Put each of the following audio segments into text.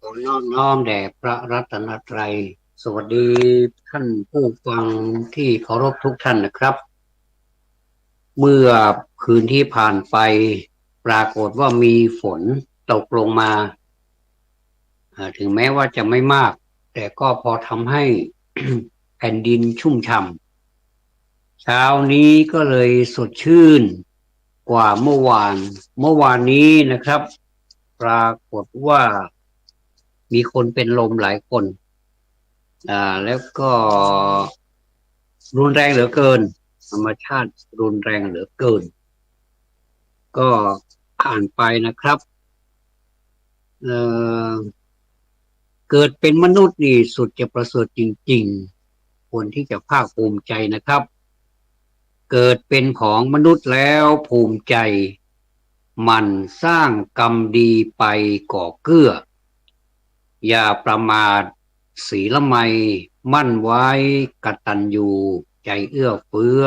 ขอนอบน้อมแด่พระรัตนตรัยสวัสดีท่านผู้ฟังที่เคารพทุกท่านนะครับเมื่อคืนที่ผ่านไปปรากฏว่ามีฝนตกลงมาถึงแม้ว่าจะไม่มากแต่ก็พอทำให้แผ่นดินชุ่มฉ่ำเช้านี้ก็เลยสดชื่นกว่าเมื่อวานนี้นะครับปรากฏว่ามีคนเป็นลมหลายคน แล้วก็รุนแรงเหลือเกินธรรมชาติรุนแรงเหลือเกินก็ผ่านไปนะครับเอ่อเกิดเป็นมนุษย์นี่สุดจะประเสริฐจริงๆควรที่จะภาคภูมิใจนะครับเกิดเป็นของมนุษย์แล้วภูมิใจหมั่นสร้างกรรมดีไปก่อเกื้ออย่าประมาทศีลไมยมั่นไว้กตัญญูใจเอื้อเฟื้อ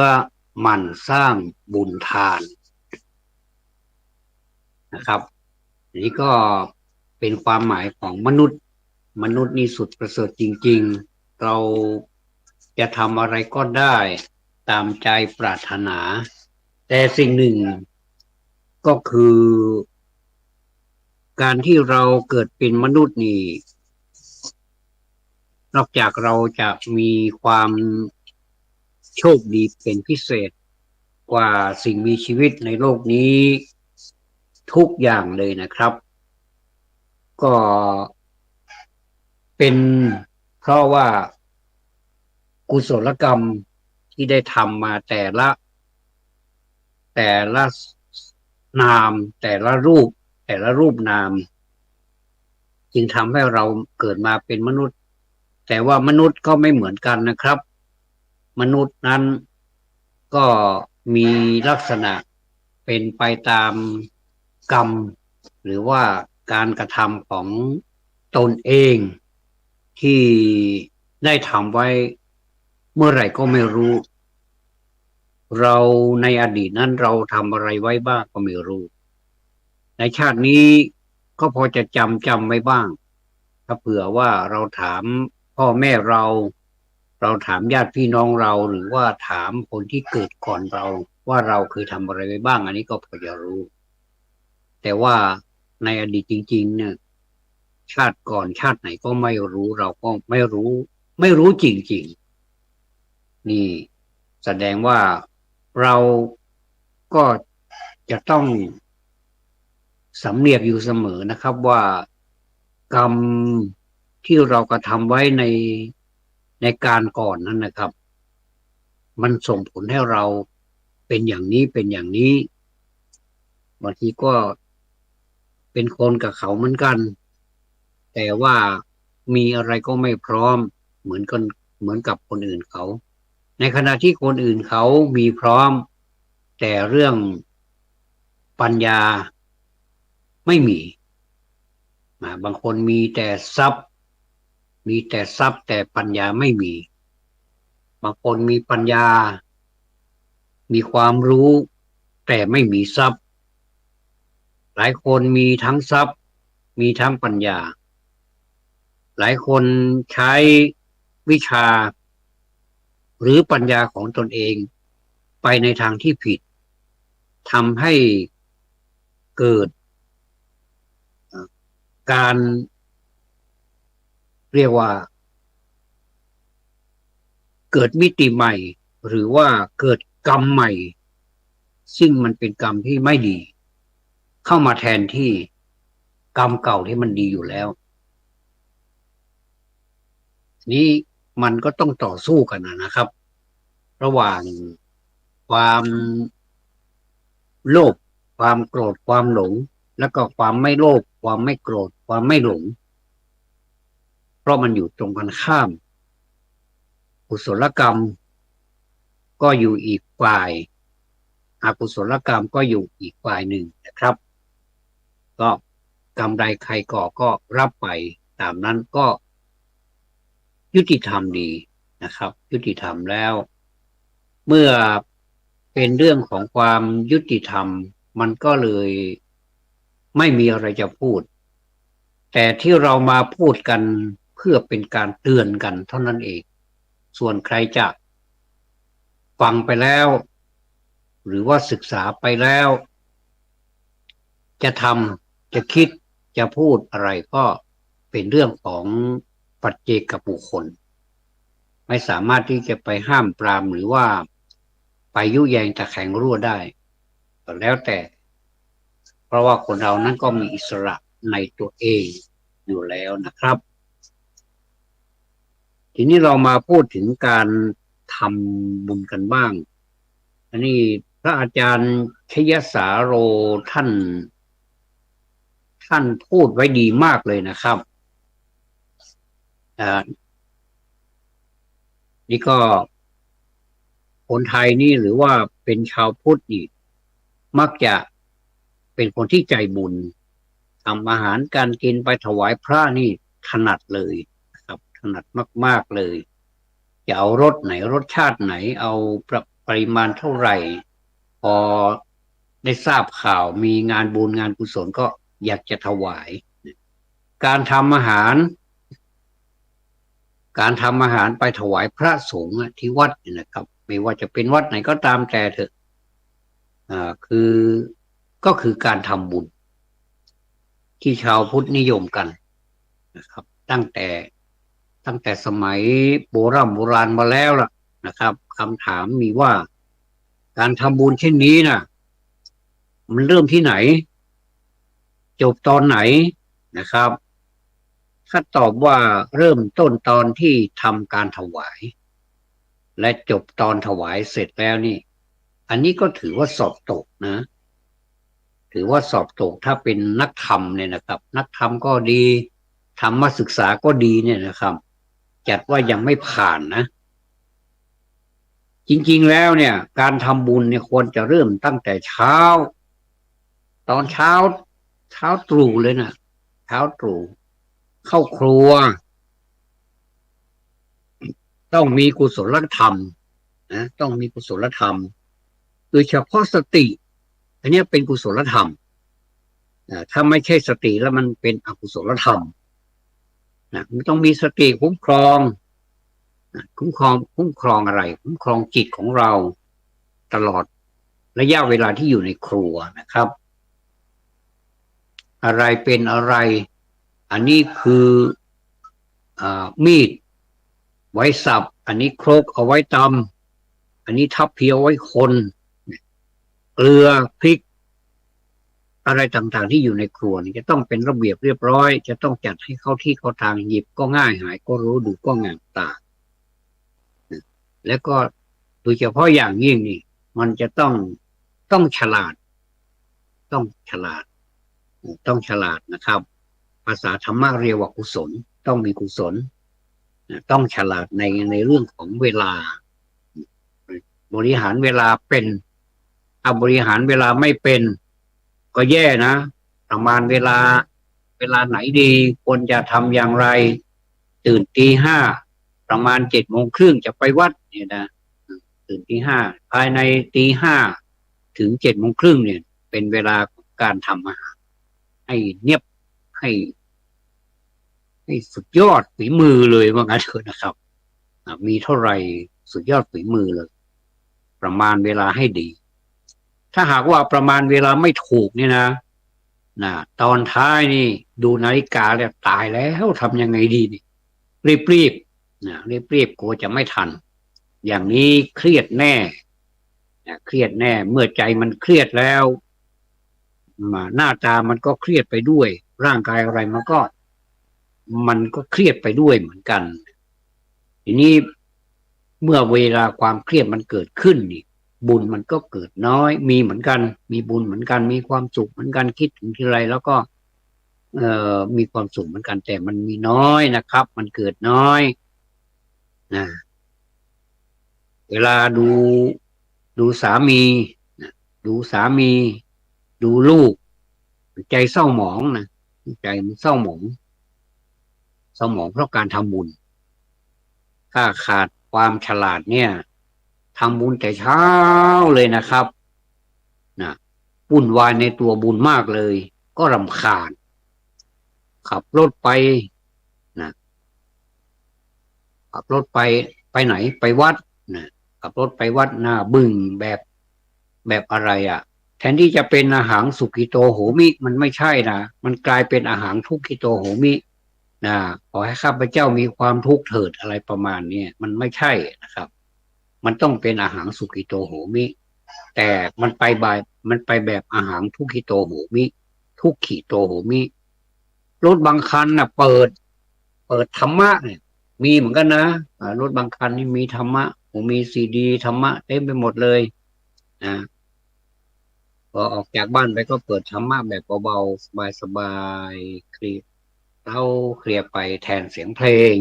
หมั่นสร้างบุญทานนะครับอันนี้ก็เป็นความหมายของมนุษย์นี่สุดประเสริฐจริงๆเราจะทำอะไรก็ได้ตามใจปรารถนาแต่สิ่งหนึ่งก็คือการที่เราเกิดเป็นมนุษย์นี่ นอกจากเราจะมีความโชคดีเป็นพิเศษกว่าสิ่งมีชีวิตในโลกนี้ทุกอย่างเลยนะครับก็เป็นเพราะว่ากุศลกรรมที่ได้ทำมาแต่ละนามแต่ละรูปนามจึงทำให้เราเกิดมาเป็นมนุษย์แต่ว่ามนุษย์ก็ไม่เหมือนกันนะครับมนุษย์นั้นก็มีลักษณะเป็นไปตามกรรมหรือว่าการกระทำของตนเองที่ได้ทำไว้เมื่อไหร่ก็ไม่รู้เราในอดีตนั้นเราทำอะไรไว้บ้างก็ไม่รู้ในชาตินี้ก็พอจะจำไว้บ้างถ้าเผื่อว่าเราถามพ่อแม่เราถามญาติพี่น้องเราหรือว่าถามคนที่เกิดก่อนเราว่าเราเคยทำอะไรไว้บ้างอันนี้ก็พอจะรู้แต่ว่าในอดีตจริงๆเนี่ยชาติก่อนชาติไหนก็ไม่รู้เราก็ไม่รู้จริงๆนี่แสดงว่าเราก็จะต้องสำเนียกอยู่เสมอนะครับว่ากรรมที่เรากระทำไว้ในการก่อนนั้นนะครับมันส่งผลให้เราเป็นอย่างนี้เป็นอย่างนี้บางทีก็เป็นคนกับเขาเหมือนกันแต่ว่ามีอะไรก็ไม่พร้อมเหมือนกันเหมือนกับคนอื่นเขาในขณะที่คนอื่นเขามีพร้อมแต่เรื่องปัญญาไม่มีบางคนมีแต่ทรัพย์แต่ปัญญาไม่มีบางคนมีปัญญามีความรู้แต่ไม่มีทรัพย์หลายคนมีทั้งทรัพย์มีทั้งปัญญาหลายคนใช้วิชาหรือปัญญาของตนเองไปในทางที่ผิดทำให้เกิดการเรียกว่าเกิดมิติใหม่หรือว่าเกิดกรรมใหม่ซึ่งมันเป็นกรรมที่ไม่ดีเข้ามาแทนที่กรรมเก่าที่มันดีอยู่แล้วนี้มันก็ต้องต่อสู้กันนะครับระหว่างความโลภความโกรธความหลงแล้วก็ความไม่โลภความไม่โกรธความไม่หลงเพราะมันอยู่ตรงกันข้ามกุศลกรรมก็อยู่อีกฝ่ายอกุศลกรรมก็อยู่อีกฝ่ายหนึ่งนะครับก็กรรมใดใครก่อก็รับไปตามนั้นก็ยุติธรรมดีนะครับยุติธรรมแล้วเมื่อเป็นเรื่องของความยุติธรรมมันก็เลยไม่มีอะไรจะพูด แต่ที่เรามาพูดกันเพื่อเป็นการเตือนกันเท่านั้นเองส่วนใครจะฟังไปแล้วหรือว่าศึกษาไปแล้วจะทำจะคิดจะพูดอะไรก็เป็นเรื่องของปัจเจกบุคคลไม่สามารถที่จะไปห้ามปรามหรือว่าไปยุแยงตะแคงรั่วได้ก็แล้วแต่เพราะว่าคนเรานั้นก็มีอิสระในตัวเองอยู่แล้วนะครับทีนี้เรามาพูดถึงการทำบุญกันบ้างอันนี้พระอาจารย์ชยสาโรท่านพูดไว้ดีมากเลยนะครับอ่านี่ก็คนไทยนี่หรือว่าเป็นชาวพุทธนี่มักจะเป็นคนที่ใจบุญทำอาหารการกินไปถวายพระนี่ถนัดเลยครับถนัดมากๆเลยจะเอารสไหนรสชาติไหนเอาปริมาณเท่าไหร่พอได้ทราบข่าวมีงานบุญงานกุศลก็อยากจะถวายการทำอาหารไปถวายพระสงฆ์ที่วัดเนี่ยนะครับไม่ว่าจะเป็นวัดไหนก็ตามแต่เถอะคือก็คือการทำบุญที่ชาวพุทธนิยมกันนะครับตั้งแต่สมัยโบราณมาแล้วล่ะนะครับคำถามมีว่าการทำบุญเช่นนี้นะมันเริ่มที่ไหนจบตอนไหนนะครับถ้าตอบว่าเริ่มต้นตอนที่ทำการถวายและจบตอนถวายเสร็จแล้วนี่อันนี้ก็ถือว่าสอบตกนะถือว่าสอบตกถ้าเป็นนักธรรมเนี่ยนะครับนักธรรมก็ดีธรรมศึกษาก็ดีเนี่ยนะครับจัดว่ายังไม่ผ่านนะจริงๆแล้วเนี่ยการทำบุญเนี่ยควรจะเริ่มตั้งแต่เช้าตอนเช้าตรู่เลยนะเช้าตรู่เข้าครัวต้องมีกุศลธรรมนะต้องมีกุศลธรรมโดยเฉพาะสติอันนี้เป็นกุศลธรรมถ้าไม่ใช่สติแล้วมันเป็นอกุศลธรรมนะมันต้องมีสติคุ้มครองอะไรคุ้มครองจิตของเราตลอดระยะเวลาที่อยู่ในครัวนะครับอะไรเป็นอะไรอันนี้คือมีดไว้สับอันนี้โครกเอาไว้ตำอันนี้ทัพเพียวไว้คนเกลือพริกอะไรต่างๆที่อยู่ในครัวนี่จะต้องเป็นระเบียบเรียบร้อยจะต้องจัดให้เข้าที่เข้าทางหยิบก็ง่ายหายก็รู้ดูก็งามตาแล้วก็โดยเฉพาะอย่างยิ่งนี่มันจะต้องฉลาดต้องฉลาดต้องฉลาดนะครับภาษาธรรมะเรียกว่ากุศลต้องมีกุศลต้องฉลาดในเรื่องของเวลาบริหารเวลาเป็นถ้าบริหารเวลาไม่เป็นก็แย่นะประมาณเวลาไหนดีควรจะทำอย่างไรตื่นตี 5ประมาณ7:30จะไปวัดเนี่ยนะตื่นตี 5ภายในตี 5ถึง7:30เนี่ยเป็นเวลาของการทำอาหารให้เนียบให้สุดยอดฝีมือเลยว่างั้นเถอะนะครับมีเท่าไหร่สุดยอดฝีมือเลยประมาณเวลาให้ดีถ้าหากว่าประมาณเวลาไม่ถูกเนี่ยนะตอนท้ายนี่ดูนาฬิกาแล้วตายแล้วทำยังไงดีนี่รีบกลัวจะไม่ทันอย่างนี้เครียดแน่เครียดแน่เมื่อใจมันเครียดแล้วหน้าตามันก็เครียดไปด้วยร่างกายอะไรมันก็เครียดไปด้วยเหมือนกันทีนี้เมื่อเวลาความเครียดมันเกิดขึ้นนี่บุญมันก็เกิดน้อยมีเหมือนกันมีบุญเหมือนกันมีความสุขเหมือนกันคิดถึงทีไรแล้วก็มีความสุขเหมือนกันแต่มันมีน้อยนะครับมันเกิดน้อยนะเวลาดูสามีดูลูกใจเศร้าหมองนะใจมันเศร้าหมองเพราะการทำบุญถ้าขาดความฉลาดเนี่ยทำบุญแต่เช้าเลยนะครับวุ่นวายในตัวบุญมากเลยก็รำคาญ ขับรถไปนะขับรถไปไหนไปวัดนะขับรถไปวัดหน้าบึ้งแบบอะไรอ่ะแทนที่จะเป็นอาหารสุกิโตโหมิมันไม่ใช่นะมันกลายเป็นอาหารทุกขิโตโหมินะขอให้ข้าพเจ้ามีความทุกข์เถิดอะไรประมาณนี้มันไม่ใช่นะครับมันต้องเป็นอาหารสุกิโตโหมิแต่มันไปแบบอาหารทุกขิโตโหมิทุกขิโตโหมิรถบางคันน่ะเปิดธรรมะเนี่ยมีเหมือนกันนะรถบางคันนี่มีธรรมะผมมีซีดีธรรมะเต็มไปหมดเลยนะพอออกจากบ้านไปก็เปิดธรรมะแบบเบาๆสบายๆเคลียร์ไปแทนเสียงเพลง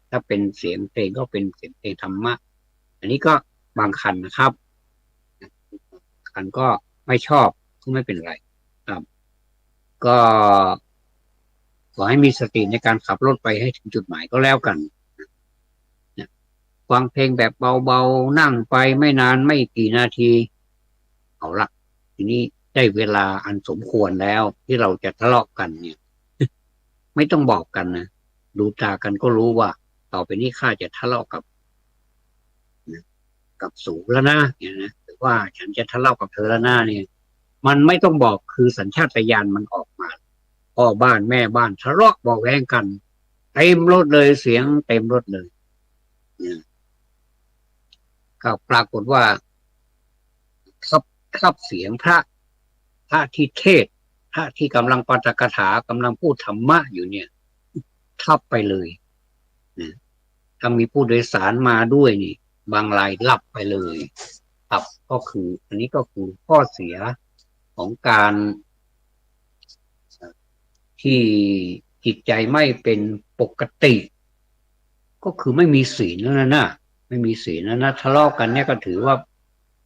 ถ้าเป็นเสียงเพลงก็เป็นเสียงเพลงธรรมะอันนี้ก็บางคันนะครับคันก็ไม่ชอบก็ไม่เป็นไรครับก็ขอให้มีสติในการขับรถไปให้ถึงจุดหมายก็แล้วกันฟังเพลงแบบเบาๆนั่งไปไม่นานไม่กี่นาทีเอาละทีนี้ได้เวลาอันสมควรแล้วที่เราจะทะเลาะกันเนี่ยไม่ต้องบอกกันนะดูตากันก็รู้ว่าต่อไปนี้ข้าจะทะเลาะกับสูแล้วนะเนี่ยนะหรือว่าฉันจะทะเลาะกับเธอแล้วนะเนี่ยมันไม่ต้องบอกคือสัญชาตญาณมันออกมาพ่อบ้านแม่บ้านทะเลาะบอกแว้งกันเต็มรถเลยเสียงเต็มรถเลยเนี่ยก็ปรากฏว่าครับเสียงพระที่เทศพระที่กำลังปาฐกถากำลังพูดธรรมะอยู่เนี่ยทับไปเลยนะถ้ามีผู้โดยสารมาด้วยนี่บางรายหลับไปเลยครับก็คืออันนี้ก็คือข้อเสียของการที่จิตใจไม่เป็นปกติก็คือไม่มีศีลแล้วนะไม่มีศีลแล้วนะทะเลาะกันเนี่ยก็ถือว่า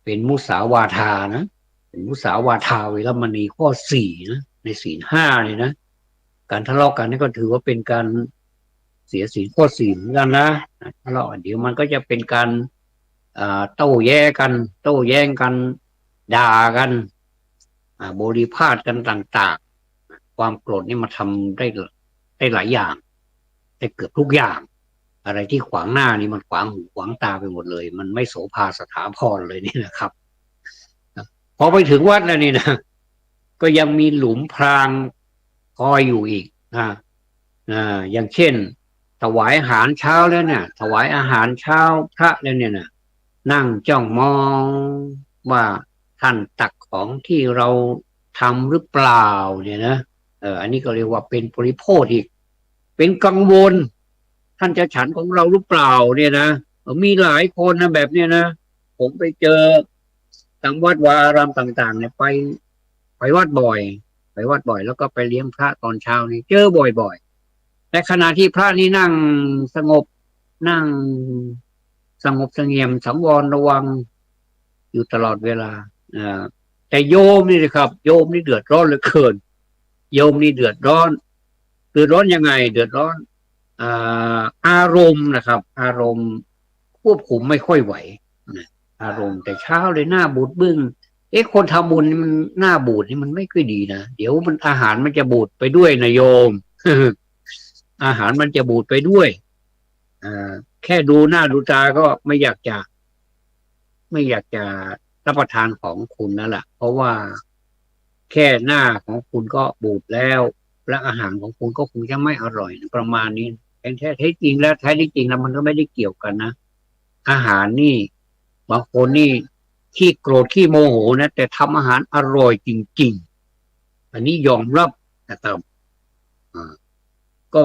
เป็นมุสาวาทานะเป็นมุสาวาทาเวรมณีข้อสี่นะในศีลห้าเลยนะการทะเลาะกันนี่ก็ถือว่าเป็นการเสียศีลข้อสี่เหมือนกันนะทะเลาะเดี๋ยวมันก็จะเป็นการโต้แย้กันด่ากันบริพาทกันต่างๆความโกรธนี่มาทำได้หลายอย่างได้เกือบทุกอย่างอะไรที่ขวางหน้านี่มันขวางหูขวางตาไปหมดเลยมันไม่โสภาสถาพรเลยนี่นะครับพอไปถึงวัดแล้วนี่นะก็ยังมีหลุมพรางคอยอยู่อีกอย่างเช่นถวายอาหารเช้าแล้วเนี่ยถวายอาหารเช้าพระแล้วเนี่ยนะนั่งจ้องมองว่าท่านตักของที่เราทำหรือเปล่าเนี่ยนะอันนี้ก็เรียกว่าเป็นปริโภคอีกเป็นกังวลท่านจะฉันของเราหรือเปล่าเนี่ยนะมีหลายคนนะแบบเนี้ยนะผมไปเจอตามวัดวาอารามต่างๆเนี่ยไปวัดบ่อยแล้วก็ไปเลี้ยงพระตอนเช้านี่เจอบ่อยๆในขณะที่พระนี่นั่งสงบนั่งสงบเสงี่ยมสังวรระวังอยู่ตลอดเวลาแต่โยมนี่นะครับโยมนี่เดือดร้อนเหลือเกินโยมนี่เดือดร้อนยังไงเดือดร้อนอารมณ์นะครับอารมณ์ควบคุมไม่ค่อยไหวอารมณ์แต่เช้าเลยหน้าบูดบึ้งคนทำบุญนี่มันหน้าบูดนี่มันไม่ค่อยดีนะเดี๋ยวมันอาหารมันจะบูดไปด้วยนะโยม อาหารมันจะบูดไปด้วยแค่ดูหน้าดูตาก็ไม่อยากจะรับประทานของคุณนั่นแหละเพราะว่าแค่หน้าของคุณก็บูดแล้วและอาหารของคุณก็คงจะไม่อร่อยประมาณนี้แต่แท้ที่จริงแล้วมันก็ไม่ได้เกี่ยวกันนะอาหารนี่บางคนนี่ขี้โกรธขี้โมโหนะแต่ทำอาหารอร่อยจริงๆอันนี้ยอมรับนะครับก็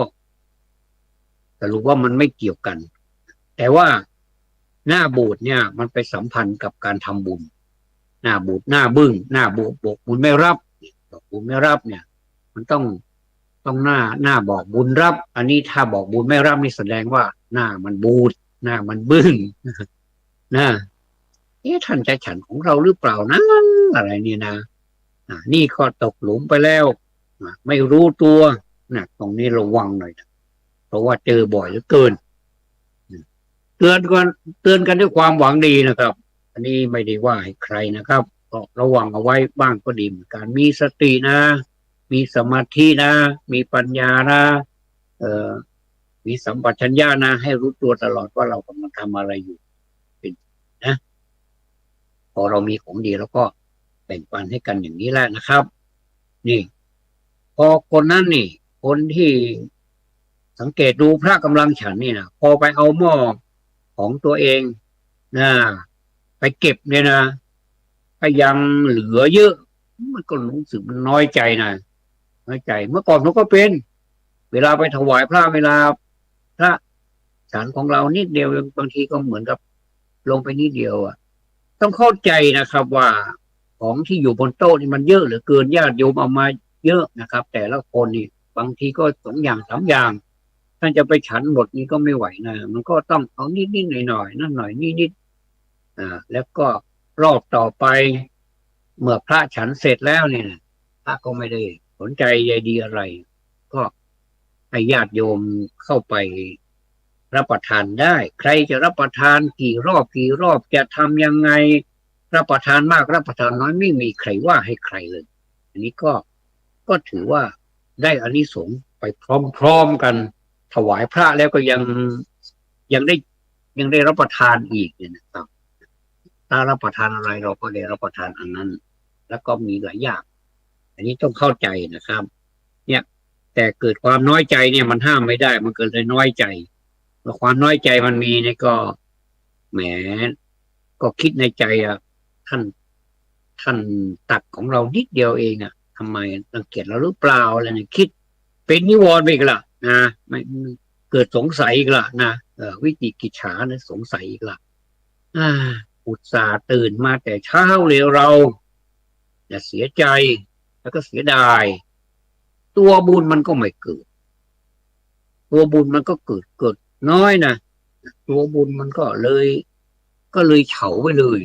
สรุปว่ามันไม่เกี่ยวกันแต่ว่าหน้าบูดเนี่ยมันไปสัมพันธ์กับการทำบุญหน้าบูดหน้าบึ้งหน้าบอกบุญไม่รับบอกบุญไม่รับเนี่ยมันต้องหน้าบอกบุญรับอันนี้ถ้าบอกบุญไม่รับนี่แสดงว่าหน้ามันบูดหน้ามันบึ้งนะท่านจะฉันของเราหรือเปล่านะอะไรเนี่ยนะนี่ก็ตกหลุมไปแล้วไม่รู้ตัวนะตรงนี้ระวังหน่อยนะเพราะว่าเจอบ่อยเหลือเกินเตือนกันด้วยความหวังดีนะครับอันนี้ไม่ได้ว่าให้ใครนะครับก็ระวังเอาไว้บ้างก็ดีเหมือนกันมีสตินะ มีสมาธินะมีปัญญานะเอ่อมีสัมปชัญญะนะให้รู้ตัวตลอดว่าเรากำลังทำอะไรอยู่เป็นนะพอเรามีของดีแล้วก็แบ่งปันให้กันอย่างนี้แหละนะครับนี่พอคนนั้นนี่คนที่สังเกตดูพระกำลังฉันนี่นะพอไปเอาหม้อของตัวเองนะไปเก็บเนี่ยนะก็ยังเหลือเยอะมันก็รู้สึกมันน้อยใจนะน้อยใจเมื่อก่อนเขาก็เป็นเวลาไปถวายพระเวลาพระฉันของเรานิดเดียวบางทีก็เหมือนกับลงไปนิดเดียวอ่ะต้องเข้าใจนะครับว่าของที่อยู่บนโต๊ะนี่มันเยอะเหลือเกินญาติโยมเอามาเยอะนะครับแต่ละคนนี่บางทีก็2 อย่าง 3 อย่างท่านจะไปฉันหมดนี่ก็ไม่ไหวนะมันก็ต้องเอานิดหน่อยนั่นหน่อยนิดแล้วก็รอบต่อไปเมื่อพระฉันเสร็จแล้วเนี่ยพระก็ไม่ได้สนใจใยดีอะไรก็ให้ญาติโยมเข้าไปรับประทานได้ใครจะรับประทานกี่รอบจะทำยังไงรับประทานมากรับประทานน้อยไม่มีใครว่าให้ใครเลยอันนี้ก็ถือว่าได้อานิสงส์ไปพร้อมๆกันถวายพระแล้วก็ยังได้ยังได้รับประทานอีกเนี่ยนะครับถ้ารับประทานอะไรเราก็ได้รับประทานอันนั้นแล้วก็มีหลายอย่างอันนี้ต้องเข้าใจนะครับเนี่ยแต่เกิดความน้อยใจเนี่ยมันห้ามไม่ได้มันเกิดเลยน้อยใจเมื่อความน้อยใจมันมีเนี่ยก็แหมก็คิดในใจอ่ะท่านท่านตักของเรานิดเดียวเองอ่ะทำไมรังเกียจเราหรือเปล่าอะไรเนี่ยคิดเป็นนิวรณ์ไปอีกละนะไม่เกิดสงสัยอีกละนะวิจิกิจฉานะสงสัยอีกละอ่าอุตส่าห์ตื่นมาแต่เช้าเลยเราอย่าเสียใจแล้วก็เสียดายตัวบุญมันก็ไม่เกิดตัวบุญมันก็เกิดน้อยนะตัวบุญมันก็เลยเฉาไปเลย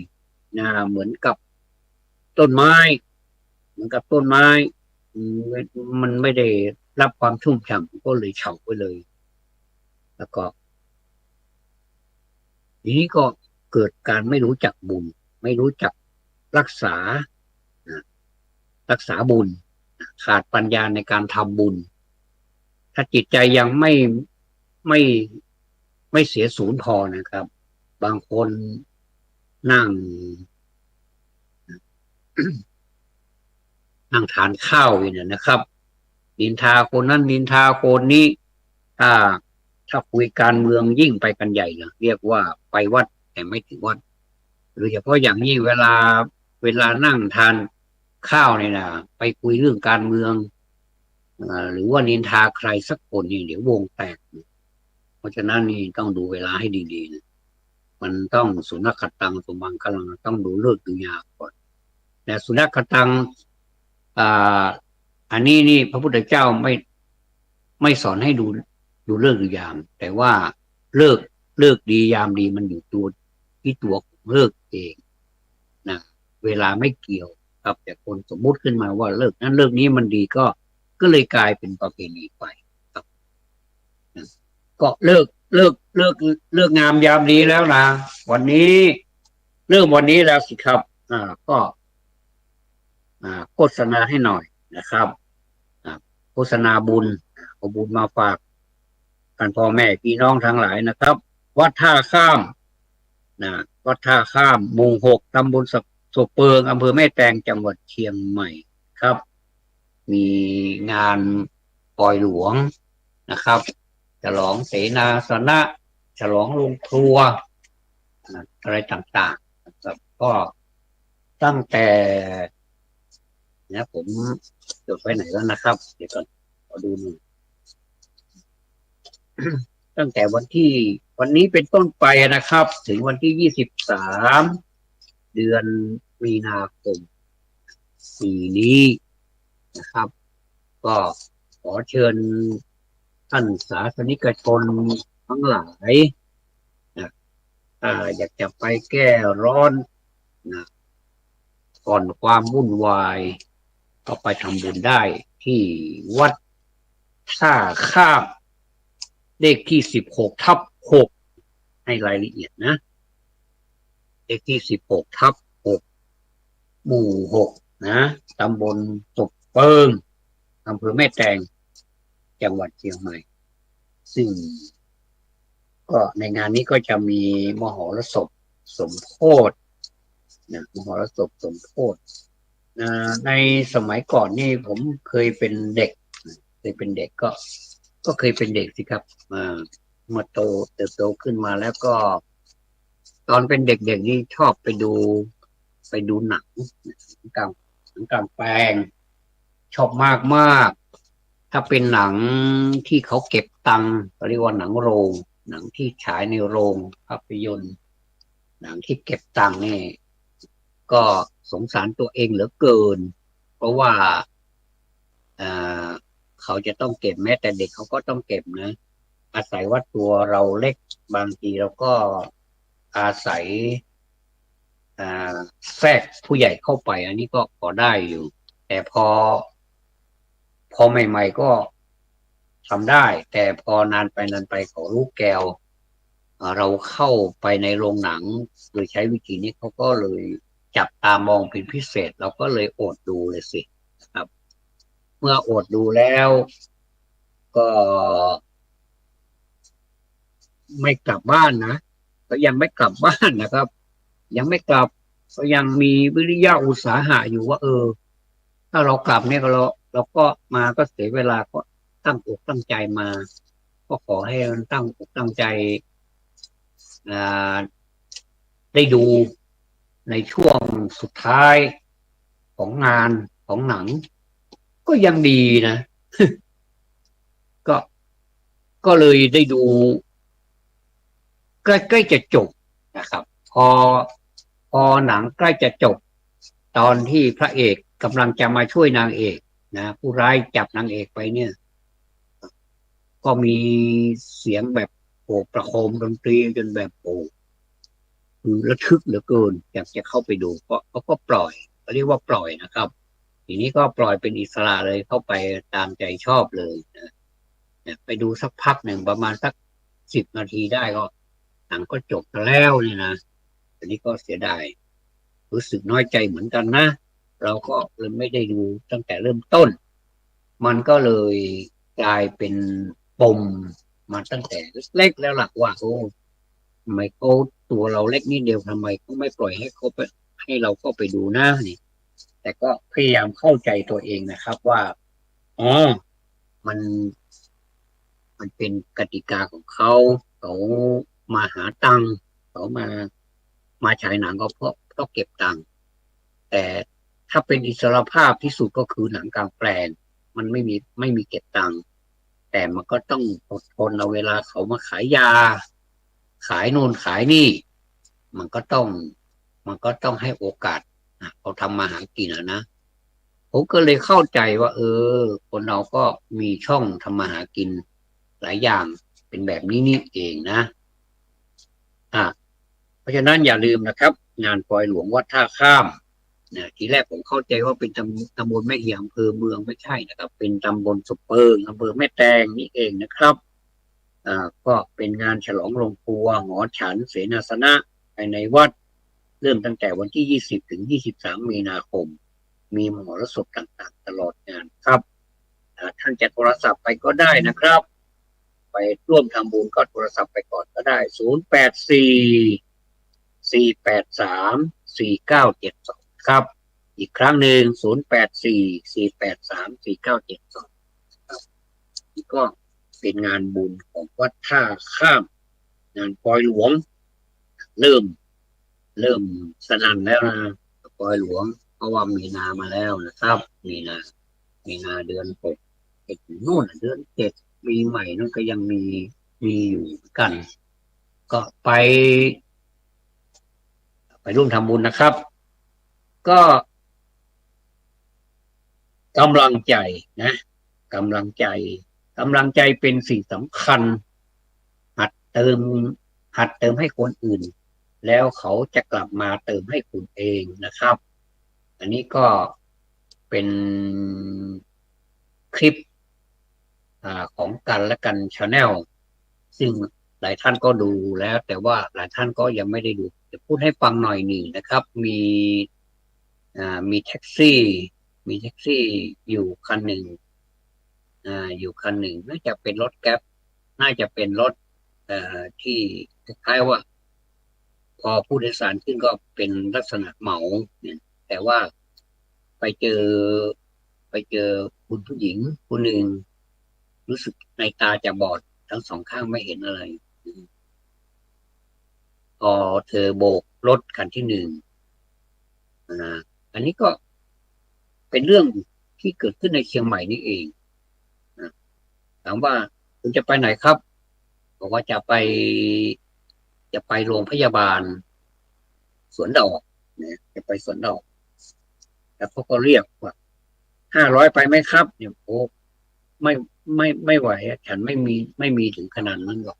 นะเหมือนกับต้นไม้เหมือนกับต้นไม้มันไม่ได้รับความชุ่มฉ่ำก็เลยเฉาไปเลยแล้วก็ทีนี้ก็เกิดการไม่รู้จักบุญไม่รู้จักรักษารักษาบุญขาดปัญญาในการทำบุญถ้าจิตใจยังไม่ไม่เสียศูนย์พอนะครับบางคนนั่งนั่งทานข้าวอยู่เนี่ยนะครับนินทาคนนั้นนินทาคนนี้ถ้าถ้าคุยการเมืองยิ่งไปกันใหญ่เลยเรียกว่าไปวัดแต่ไม่ถึงวัดโดยเฉพาะอย่างยิ่งเวลานั่งทานข้าวเนี่ยนะไปคุยเรื่องการเมืองหรือว่านินทาใครสักคนนี่เดี๋ยววงแตกเพราะฉะนั้นนี่ต้องดูเวลาให้ดีๆนะมันต้องสุนัขขตังสมังคลังต้องดูฤกษ์ดูยามก่อนแต่สุนัขขตังอ่าอันนี้นี่พระพุทธเจ้าไม่สอนให้ดูฤกษ์ดูยามแต่ว่าเลิกเลิกดียามดีมันอยู่ที่ตัวของเลิกเองนะเวลาไม่เกี่ยวกับแต่คนสมมุติขึ้นมาว่าเลิกนั้นเลิกนี้มันดีก็เลยกลายเป็นประเพณีไปครับก็เลิกงามยามดีแล้วนะวันนี้เริ่มวันนี้แล้วสิครับก็โฆษณาให้หน่อยนะครับโฆษณาบุญเอาบุญมาฝากกันพ่อแม่พี่น้องทั้งหลายนะครับวัดท่าข้ามนะวัดท่าข้ามหมู่6ตำบลศพเปิงอำเภอแม่แตงจังหวัดเชียงใหม่ครับมีงานปล่อยหลวงนะครับฉลองเสนาสนะฉลองโรงครัวอะไรต่างๆนะครับก็ตั้งแต่ผมจดไปไหนแล้วนะครับเดี๋ยวก่อนขอดูหนึ่งตั้งแต่วันนี้เป็นต้นไปนะครับถึงวันที่23เดือนมีนาคมปีนี้นะครับก็ขอเชิญท่านสาธนิกชนทั้งหลายนะอยากจะไปแก้ร้อนนะก่อนความวุ่นวายก็ไปทำบุญได้ที่วัดท่าข้ามเลขที่16/6ให้รายละเอียดนะเลขที่16/6หมู่6นะตำบลศพเปิง อำเภอแม่แตงจังหวัดเชียงใหม่ซึ่งก็ในงานนี้ก็จะมีมหรสพสมโพธินะมหรสพสมโพธิในสมัยก่อนนี่ผมเคยเป็นเด็กเคยเป็นเด็กก็เคยเป็นเด็กสิครับเมื่อเติบโตขึ้นมาแล้วก็ตอนเป็นเด็กๆนี่ชอบไปดูหนังกลางหนังกลางแปลงชอบมากถ้าเป็นหนังที่เขาเก็บตังค์เขาเรียกว่าหนังโรงหนังที่ฉายในโรงภาพยนตร์หนังที่เก็บตังค์นี่ก็สงสารตัวเองเหลือเกินเพราะว่าอ่าเขาจะต้องเก็บแม้แต่เด็กเขาก็ต้องเก็บนะอาศัยว่าตัวเราเล็กบางทีเราก็อาศัยแทรกผู้ใหญ่เข้าไปอันนี้ก็พอได้อยู่แต่พอใหม่ๆก็ทำได้แต่พอนานไปเขารู้แกวเราเข้าไปในโรงหนังโดยใช้วิธีนี้เขาก็เลยจับตามองเป็นพิเศษเราก็เลยอดดูเลยสิครับเมื่ออดดูแล้วก็ไม่กลับบ้านนะก็ยังไม่กลับบ้านนะครับยังไม่กลับก็ยังมีวิริยะอุตสาหะอยู่ว่าถ้าเรากลับเนี่ยเราก็มาก็เสียเวลาก็ตั้งอกตั้งใจมาก็ขอให้มันตั้งอกตั้งใจอ่าได้ดูในช่วงสุดท้ายของงานของหนังก็ยังดีนะก็ก็เลยได้ดูใกล้ๆจะจบนะครับพอหนังใกล้จะจบตอนที่พระเอกกำลังจะมาช่วยนางเอกนะผู้ร้ายจับนางเอกไปเนี่ยก็มีเสียงแบบโอ้ประโคมดนตรีจนแบบโอ้คือระทึกเหลือเกินอยากจะเข้าไปดูก็ปล่อยเขาเรียกว่าปล่อยนะครับทีนี้ก็ปล่อยเป็นอิสระเลยเข้าไปตามใจชอบเลยนะไปดูสักพักหนึ่งประมาณสัก10 นาทีได้ก็หนังก็จบแล้วเนี่ยนะอันนี้ก็เสียดายรู้สึกน้อยใจเหมือนกันนะเราก็เลยไม่ได้ดูตั้งแต่เริ่มต้นมันก็เลยกลายเป็นปมมาตั้งแต่เล็กๆแล้วล่ะว่าทำไมเขาตัวเราเล็กนิดเดียวทำไมเขาไม่ปล่อยให้เขาไปให้เราเข้าไปดูนะนี่แต่ก็พยายามเข้าใจตัวเองนะครับว่าอ๋อมันมันเป็นกติกาของเขามาหาตังค์เขามาฉายหนังก็เพราะเก็บตังค์แต่ถ้าเป็นอิสรภาพที่สุดก็คือหนังกลางแปลงมันไม่มีเก็บตังค์แต่มันก็ต้องอดทนเอาเวลาเขามาขายยาขายโน่นขายนี่มันก็ต้องมันก็ต้องให้โอกาสเขาทำมาหากินนะผมก็เลยเข้าใจว่าคนเราก็มีช่องทำมาหากินหลายอย่างเป็นแบบนี้นี่เองนะอ่าเพราะฉะนั้นอย่าลืมนะครับงานปล่อยหลวงวัดท่าข้ามนะทีแรกผมเข้าใจว่าเป็นตำบลแม่เหี่ยอำเภอเมืองไม่ใช่นะครับเป็นตำบลสุเปิงอำเภอแม่แตงนี่เองนะครับก็เป็นงานฉลองโรงครัวหอฉันเสนาสนะภายในวัดเริ่มตั้งแต่วันที่20ถึง23มีนาคมมีมหรสพต่างๆตลอดงานครับท่านจะโทรศัพท์ไปก็ได้นะครับไปร่วมทำบุญก็โทรศัพท์ไปก่อนก็ได้0844834972ครับอีกครั้งหนึ่ง0844834972ครับนี่ก็เป็นงานบุญของวัดท่าข้ามงานปอยหลวงเริ่มเริ่มสนั่นแล้วนะปอยหลวงเพราะว่ามีนามาแล้วนะครับมีนาเดือน6นู่นเดือน7ปีใหม่นั่นก็ยังมีอยู่กันก็ไปร่วมทำบุญนะครับก็กำลังใจนะกำลังใจกำลังใจเป็นสิ่งสำคัญหัดเติมหัดเติมให้คนอื่นแล้วเขาจะกลับมาเติมให้คุณเองนะครับอันนี้ก็เป็นคลิปของกันและกันชาแนลซึ่งหลายท่านก็ดูแล้วแต่ว่าหลายท่านก็ยังไม่ได้ดูจะพูดให้ฟังหน่อยหนึ่งนะครับมีแท็กซี่อยู่คันหนึ่ง อยู่คันหนึ่งน่าจะเป็นรถแก๊ปน่าจะเป็นรถที่คล้ายๆว่าพอผู้โดยสารขึ้นก็เป็นลักษณะเหมาเนี่ยแต่ว่าไปเจอไปเจอคุณผู้หญิงคนหนึ่งรู้สึกในตาจะบอดทั้งสองข้างไม่เห็นอะไรพอเธอโบกรถคันที่หนึ่งอ่าอันนี้ก็เป็นเรื่องที่เกิดขึ้นในเชียงใหม่นี่เองนะถามว่าคุณจะไปไหนครับบอกว่าจะไปโรงพยาบาลสวนดอกเนี่ยจะไปสวนดอกแล้วเขาก็เรียกว่า500ไปไหมครับเนี่ยโอ้ไม่ไม่ไหวฉันไม่มีถึงขนาดนั้นหรอก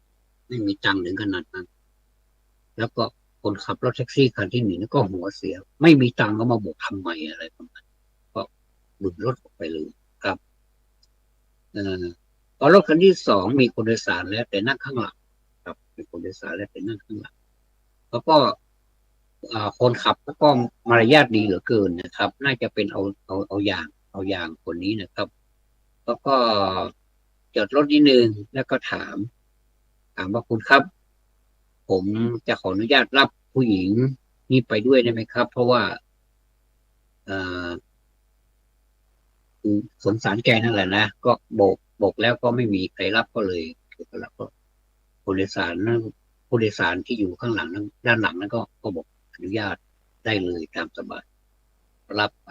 ไม่มีตังค์ถึงขนาดนั้นแล้วก็คนขับรถแท็กซี่คันที่หนึ่งก็หัวเสียไม่มีตังค์ก็มาบอกทำไมอะไรประมาณก็บึงรถออกไปเลยครับเออพอรถคันที่สองมีคนโดยสารแล้วแต่นั่งข้างหลังครับมีคนโดยสารแล้วแต่นั่งข้างหลังแล้วก็คนขับก็มารยาทดีเหลือเกินนะครับน่าจะเป็นเอาอย่างคนนี้นะครับแล้วก็จอดรถนิดนึงแล้วก็ถามว่าคุณครับผมจะขออนุญาตรับผู้หญิงนี่ไปด้วยได้ไหมครับเพราะว่าเอ่อสงสารแกนั่นแหละนะก็โบกแล้วก็ไม่มีใครรับก็เลยแล้วก็ผู้โดยสารนั้นผู้โดยสารที่อยู่ข้างหลังนั้นด้านหลังนั้นก็บอกอนุญาตได้เลยตามสบายรับไป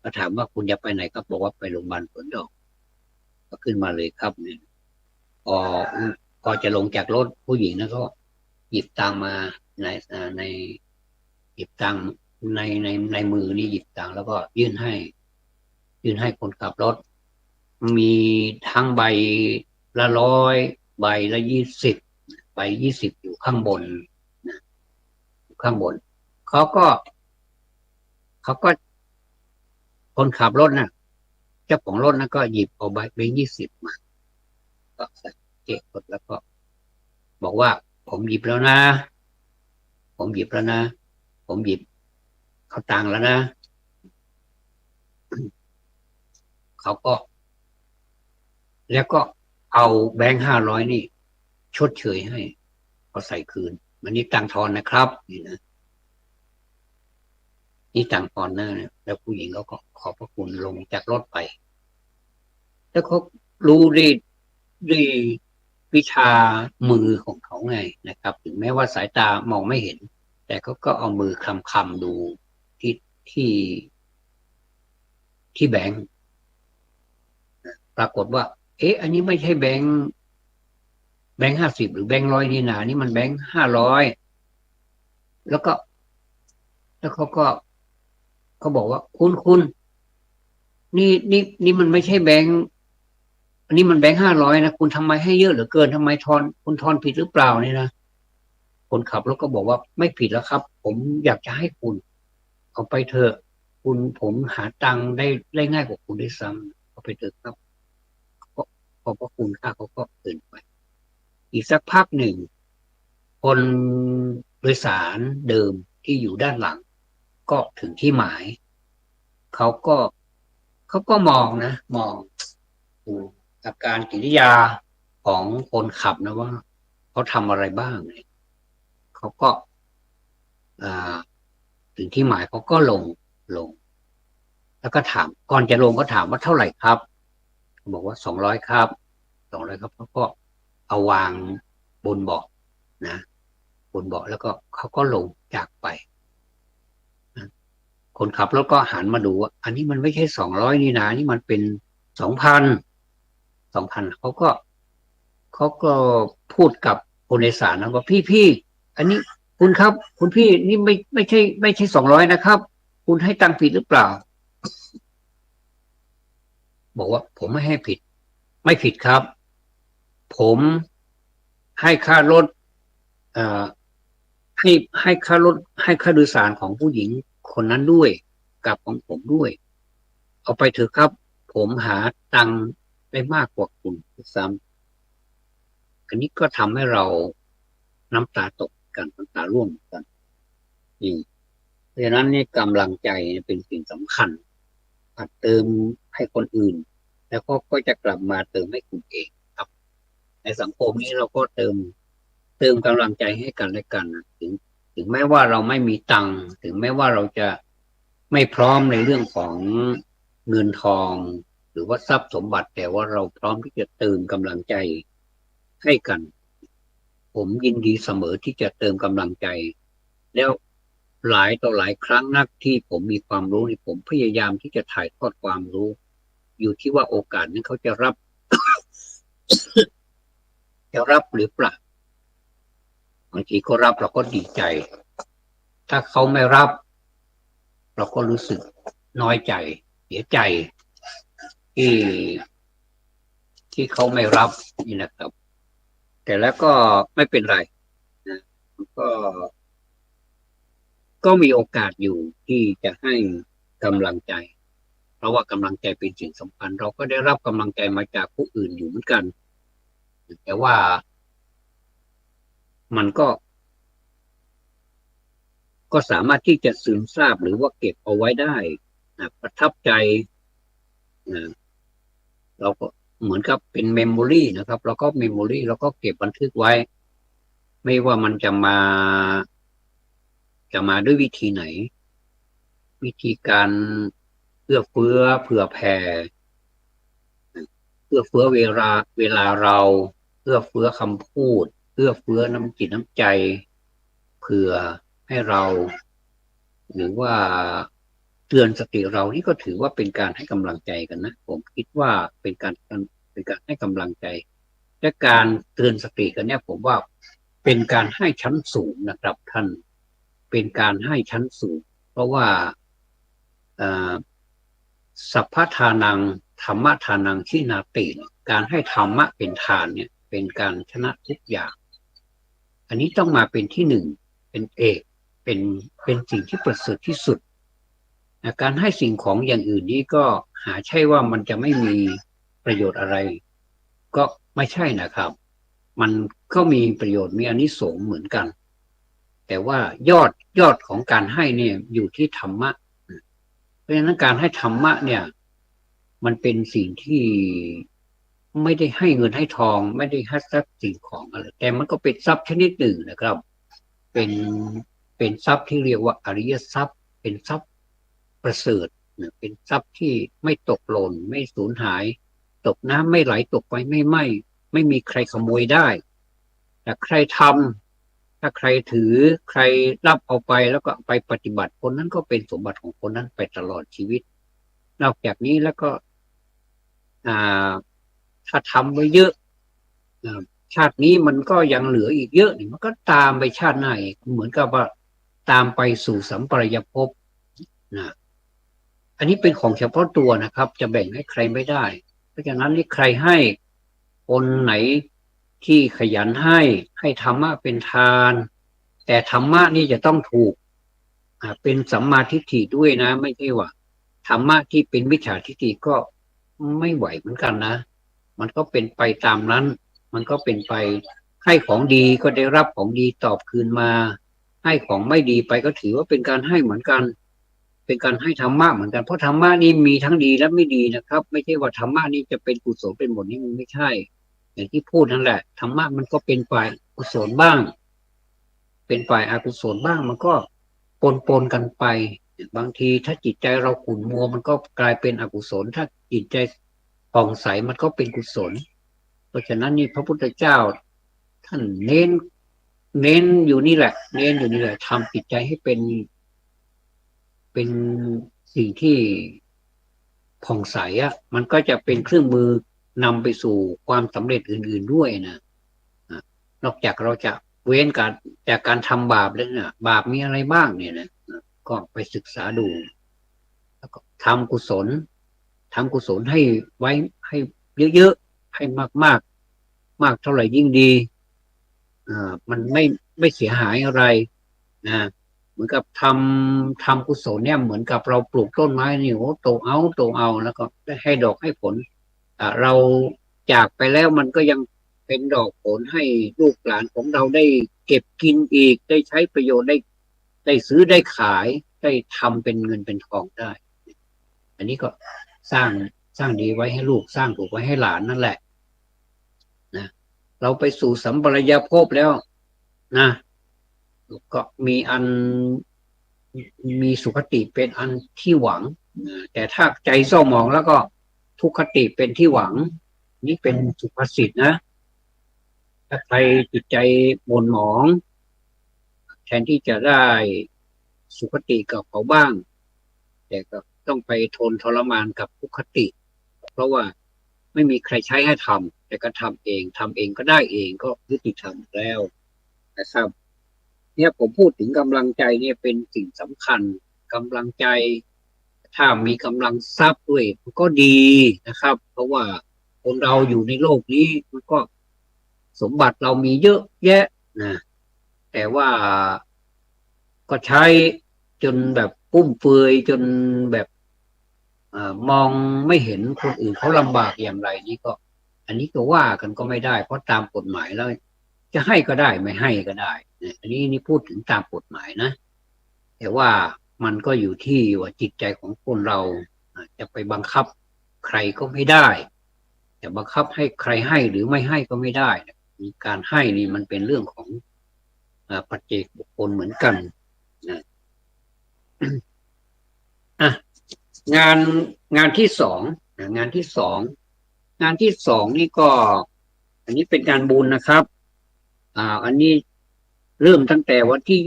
ก็ถามว่าคุณจะไปไหนก็บอกว่าไปโรงพยาบาลสวนดอกก็ขึ้นมาเลยครับเนี่ยพอพอจะลงจากรถผู้หญิงนั้นก็หยิบตังมาในหยิบตังในมือนี่หยิบตังแล้วก็ยื่นให้คนขับรถมีทั้งใบละ 100ใบละ 20ใบ 20อยู่ข้างบนนะอยู่ข้างบนเขาก็เขาก็คนขับรถน่ะเจ้าของรถนะก็หยิบเอาใบ 20มาก็ใส่เก็บกดแล้วก็บอกว่าผมหยิบแล้วนะผมหยิบแล้วนะผมหยิบเขาตังค์แล้วนะเขาก็แล้วก็เอาแบงค์ 500นี่ชดเชยให้เขาใส่คืนมันนี่ตังค์ทอนนะครับนี่นะนี่ตังค์ทอนนะเนี่ยแล้วผู้หญิงเขาก็ขอบพระคุณลงจากรถไปแล้วเขารู้ด้วยวิชามือของเขาไงนะครับถึงแม้ว่าสายตามองไม่เห็นแต่เขาก็เอามือคำดูที่ที่ที่แบงค์ปรากฏว่าเอ๊ะอันนี้ไม่ใช่แบงค์ 50หรือแบงค์ 100นี่นานี่มันแบงค์ 500แล้วก็แล้วเขาบอกว่าคุณนี่มันไม่ใช่แบงค์อันนี้มันแบงค์ 500นะคุณทำไมให้เยอะเหลือเกินทำไมคุณทอนผิดหรือเปล่าเนี่ยนะคนขับรถก็บอกว่าไม่ผิดแล้วครับผมอยากจะให้คุณเอาไปเถอะผมหาตังค์ได้ง่ายกว่าคุณด้วยซ้ำเอาไปเถอะครับก็ขอบพระคุณค่าเขาก็เดินไปอีกสักพักหนึ่งคนโดยสารเดิมที่อยู่ด้านหลังก็ถึงที่หมายเขาก็เขาก็มองนะมองดูอาการกิริยาของคนขับนะว่าเขาทำอะไรบ้างเนี่ยเขาก็อ่าถึงที่หมายเขาก็ลงแล้วก็ถามก่อนจะลงก็ถามว่าเท่าไหร่ครับบอกว่า200ครับ200ครับเขาก็เอาวางบนเบาะนะบนเบาะแล้วก็เขาก็ลงจากไปนะคนขับรถก็หันมาดูว่าอันนี้มันไม่ใช่200นี่นะนี่มันเป็น2,000เขาก็พูดกับคนโดยสารนะว่าพี่อันนี้คุณครับคุณพี่นี่ไม่ใช่200นะครับคุณให้ตังค์ผิดหรือเปล่าบอกว่าผมไม่ให้ผิดไม่ผิดครับผมให้ค่ารถเอ่อให้ให้ค่ารถให้ค่าโดยสารของผู้หญิงคนนั้นด้วยกับของผมด้วยเอาไปเถอะครับผมหาตังค์ได้มากกว่าคุณซ้ำอันนี้ก็ทำให้เราน้ำตาตกกันน้ำตาร่วงกันนี่เพราะฉะนั้นนี่กำลังใจเป็นสิ่งสำคัญอาจเติมให้คนอื่น แล้วก็จะกลับมาเติมให้คุณเองครับในสังคมนี้เราก็เติมกำลังใจให้กันและกันนะถึงแม้ว่าเราไม่มีตังค์ถึงแม้ว่าเราจะไม่พร้อมในเรื่องของเงินทองหรือว่าทรัพย์สมบัติแต่ว่าเราพร้อมที่จะเติมกำลังใจให้กันผมยินดีเสมอที่จะเติมกำลังใจแล้วหลายต่อหลายครั้งนักที่ผมมีความรู้นี่ผมพยายามที่จะถ่ายทอดความรู้อยู่ที่ว่าโอกาสนั้นเขาจะรับ จะรับหรือเปล่าบางทีเขารับเราก็ดีใจถ้าเขาไม่รับเราก็รู้สึกน้อยใจเสียใจที่ที่เขาไม่รับนี่นะครับแต่แล้วก็ไม่เป็นไรนะก็ก็มีโอกาสอยู่ที่จะให้กำลังใจเพราะว่ากำลังใจเป็นสิ่งสำคัญเราก็ได้รับกำลังใจมาจากผู้อื่นอยู่เหมือนกันแต่ว่ามันก็สามารถที่จะซึมซาบหรือว่าเก็บเอาไว้ได้นะประทับใจนะเราก็เหมือนกับเป็นเมมโมรีนะครับเราก็เมมโมรีเราก็เก็บบันทึกไว้ไม่ว่ามันจะมาด้วยวิธีไหนวิธีการเอื้อเฟื้อเผื่อแผ่เอื้อเฟื้อเวลาเราเอื้อเฟื้อคำพูดเอื้อเฟื้อน้ำจิตน้ำใจเผื่อให้เราหรือว่าเตือนสติเรานี่ก็ถือว่าเป็นการให้กำลังใจกันนะผมคิดว่าเป็นการให้กำลังใจและการเตือนสติกันเนี่ยผมว่าเป็นการให้ชั้นสูงนะครับท่านเป็นการให้ชั้นสูงเพราะว่าสัพพทานังธรรมทานังชินาติการให้ธรรมะเป็นทานเนี่ยเป็นการชนะทุกอย่างอันนี้ต้องมาเป็นที่หนึ่งเป็นเอกเป็นเป็นสิ่งที่ประเสริฐที่สุดการให้สิ่งของอย่างอื่นนี้ก็หาใช่ว่ามันจะไม่มีประโยชน์อะไรก็ไม่ใช่นะครับมันก็มีประโยชน์มีอานิสงส์เหมือนกันแต่ว่ายอดของการให้เนี่ยอยู่ที่ธรรมะเพราะฉะนั้นการให้ธรรมะเนี่ยมันเป็นสิ่งที่ไม่ได้ให้เงินให้ทองไม่ได้ให้ทรัพย์สิ่งของอะไรแต่มันก็เป็นทรัพย์ชนิดหนึ่งนะครับเป็นเป็นทรัพย์ที่เรียกว่าอริยทรัพย์เป็นทรัพย์ประเสริฐเป็นทรัพย์ที่ไม่ตกหล่นไม่สูญหายตกน้ำไม่ไหลตกไฟไม่ไหม้ไม่มีใครขโมยได้แต่ใครทำถ้าใครถือใครรับเอาไปแล้วก็ไปปฏิบัติคนนั้นก็เป็นสมบัติของคนนั้นไปตลอดชีวิตนอกจากนี้แล้วก็อ่าถ้าทำไว้เยอะชาตินี้มันก็ยังเหลืออีกเยอะมันก็ตามไปชาติหน้าอีกเหมือนกับว่าตามไปสู่สัมปรายภพนะอันนี้เป็นของเฉพาะตัวนะครับจะแบ่งให้ใครไม่ได้เพราะฉะนั้นนี่ใครให้คนไหนที่ขยันให้ธรรมะเป็นทานแต่ธรรมะนี่จะต้องถูกเป็นสัมมาทิฏฐิด้วยนะไม่ใช่ว่าธรรมะที่เป็นมิจฉาทิฏฐิก็ไม่ไหวเหมือนกันนะมันก็เป็นไปตามนั้นมันก็เป็นไปให้ของดีก็ได้รับของดีตอบคืนมาให้ของไม่ดีไปก็ถือว่าเป็นการให้เหมือนกันเป็นการให้ธรรมะเหมือนกันเพราะธรรมะนี่มีทั้งดีและไม่ดีนะครับไม่ใช่ว่าธรรมะนี่จะเป็นกุศลเป็นหมดนี่มันไม่ใช่อย่างที่พูดนั่นแหละธรรมะมันก็เป็นฝ่ายกุศลบ้างเป็นฝ่ายอกุศลบ้างมันก็ปนกันไปบางทีถ้าจิตใจเราขุ่นมัวมันก็กลายเป็นอกุศลถ้าจิตใจผ่องใสมันก็เป็นกุศลเพราะฉะนั้นนี่พระพุทธเจ้าท่านเน้นอยู่นี่แหละเน้นอยู่นี่แหละทำจิตใจให้เป็นสิ่งที่ผ่องใสอ่ะมันก็จะเป็นเครื่องมือนำไปสู่ความสำเร็จอื่นๆด้วยนะนอกจากเราจะเว้นการจากการทำบาปแล้วเนี่ยบาปมีอะไรบ้างเนี่ยนะก็ไปศึกษาดูแล้วก็ทำกุศลให้ไว้ให้เยอะๆให้มากๆมากเท่าไหร่ยิ่งดีมันไม่เสียหายอะไรนะเหมือนกับทำกุศลเนี่ยเหมือนกับเราปลูกต้นไม้นี่โอ้โตเอาแล้วก็ได้ให้ดอกให้ผลเราจากไปแล้วมันก็ยังเป็นดอกผลให้ลูกหลานของเราได้เก็บกินอีกได้ใช้ประโยชน์ได้ซื้อได้ขายได้ทำเป็นเงินเป็นทองได้อันนี้ก็สร้าง สร้างดีไว้ให้ลูกสร้างถูกไว้ให้หลานนั่นแหละนะเราไปสู่สัมปรายภพแล้วนะก็มีสุขติเป็นอันที่หวังแต่ถ้าใจเศร้าหมองแล้วก็ทุกขติเป็นที่หวังนี่เป็นสุภาษิตนะถ้าใครจิตใจหม่นหมองแทนที่จะได้สุขติกับเขาบ้างแต่ก็ต้องไปทนทรมานกับทุกขติเพราะว่าไม่มีใครใช้ให้ทำแต่ก็ทำเองก็ได้เองก็ยุติธรรมแล้วนะครับเนี่ยผมพูดถึงกำลังใจเนี่ยเป็นสิ่งสำคัญกำลังใจถ้ามีกำลังทรัพย์ด้วยมันก็ดีนะครับเพราะว่าคนเราอยู่ในโลกนี้มันก็สมบัติเรามีเยอะแยะนะแต่ว่าก็ใช้จนแบบฟุ่มเฟือยจนแบบมองไม่เห็นคนอื่นเขาลำบากอย่างไรนี่ก็อันนี้ก็ว่ากันก็ไม่ได้เพราะตามกฎหมายแล้วจะให้ก็ได้ไม่ให้ก็ได้อันนี้นี่พูดถึงตามกฎหมายนะแต่ว่ามันก็อยู่ที่ว่าจิตใจของคนเราจะไปบังคับใครก็ไม่ได้จะบังคับให้ใครให้หรือไม่ให้ก็ไม่ได้มีการให้นี่มันเป็นเรื่องของปัจเจกบุคคลเหมือนกันนะอ่ะงานงานที่สองงานที่สองงานที่สองนี่ก็อันนี้เป็นการบุญนะครับอันนี้เริ่มตั้งแต่วันที่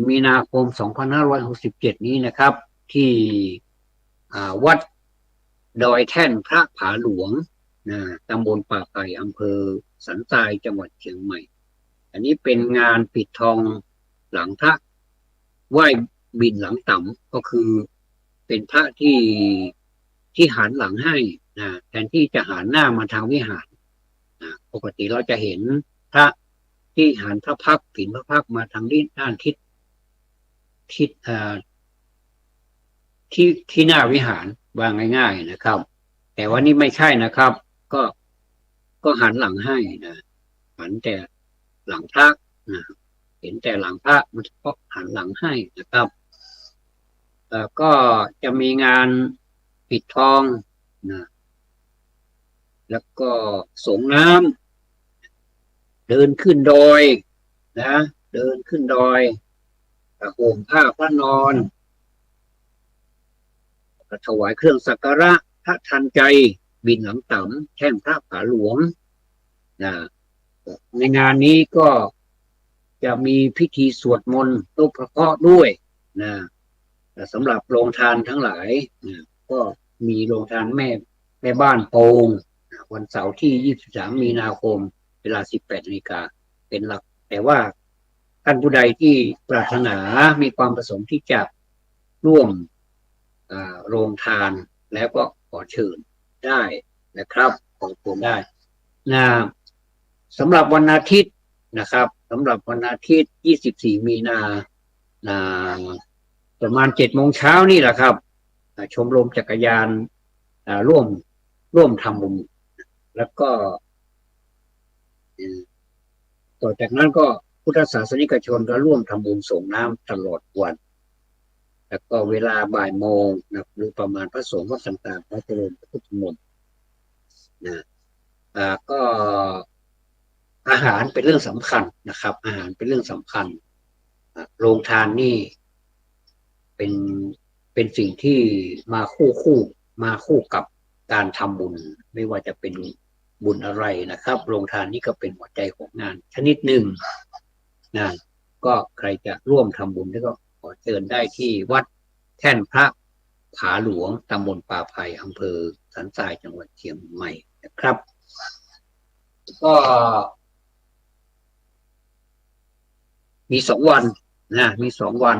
23-24มีนาคม2567นี้นะครับที่วัดดอยแท่นพระผาหลวงตำบลป่าไผ่อำเภอสันทรายจังหวัดเชียงใหม่อันนี้เป็นงานปิดทองหลังพระไหว้บิณหลังต่ำก็คือเป็นพระที่หันหลังให้แทนที่จะหันหน้ามาทางวิหารปกติเราจะเห็นพระที่หันพระพักตร์ผินพระพักตร์มาทางด้านทิศที่หน้าวิหารวางง่ายๆนะครับแต่ว่านี่ไม่ใช่นะครับก็หันหลังให้นะหันแต่หลังพระนะเห็นแต่หลังพระมันก็หันหลังให้นะครับก็จะมีงานปิดทองนะแล้วก็สงน้ำเดินขึ้นดอยนะเดินขึ้นดอยห่มผ้าพระนอนถวายเครื่องสักการะพระทันใจบิณหลังต่ำแท่นพระผาหลวงนะในงานนี้ก็จะมีพิธีสวดมนต์นพเคราะห์ด้วยนะสำหรับโรงทานทั้งหลายนะก็มีโรงทานแม่บ้านโป่งวันเสาร์ที่23มีนาคมเวลา 18 นาฬิกาเป็นหลักแต่ว่าท่านผู้ใดที่ปรารถนามีความประสงค์ที่จะร่วมโรงทานแล้วก็ขอเชิญได้นะครับขอเชิญได้นะสำหรับวันอาทิตย์นะครับสำหรับวันอาทิตย์24มีนาประมาณ7 โมงเช้านี่แหละครับชมรมจักรยานร่วมทำบุญแล้วก็ต่อจากนั้นก็พุทธศาสนิกชนก็ร่วมทำบุญส่งน้ำตลอดวันแล้วก็เวลาบ่ายโมงนะหรือประมาณพระสงฆ์วัดต่างๆพระเจริญพระพุทธมนต์นะก็อาหารเป็นเรื่องสำคัญนะครับอาหารเป็นเรื่องสำคัญโรงทานนี่เป็นสิ่งที่มาคู่กับการทำบุญไม่ว่าจะเป็นบุญอะไรนะครับโรงทานนี่ก็เป็นหัวใจของงานชนิดหนึ่งนะก็ใครจะร่วมทำบุญก็ขอเชิญได้ที่วัดแท่นพระผาหลวงตำบลป่าไผ่อำเภอสันทรายจังหวัดเชียงใหม่นะครับก็มี2 วันมี2 วัน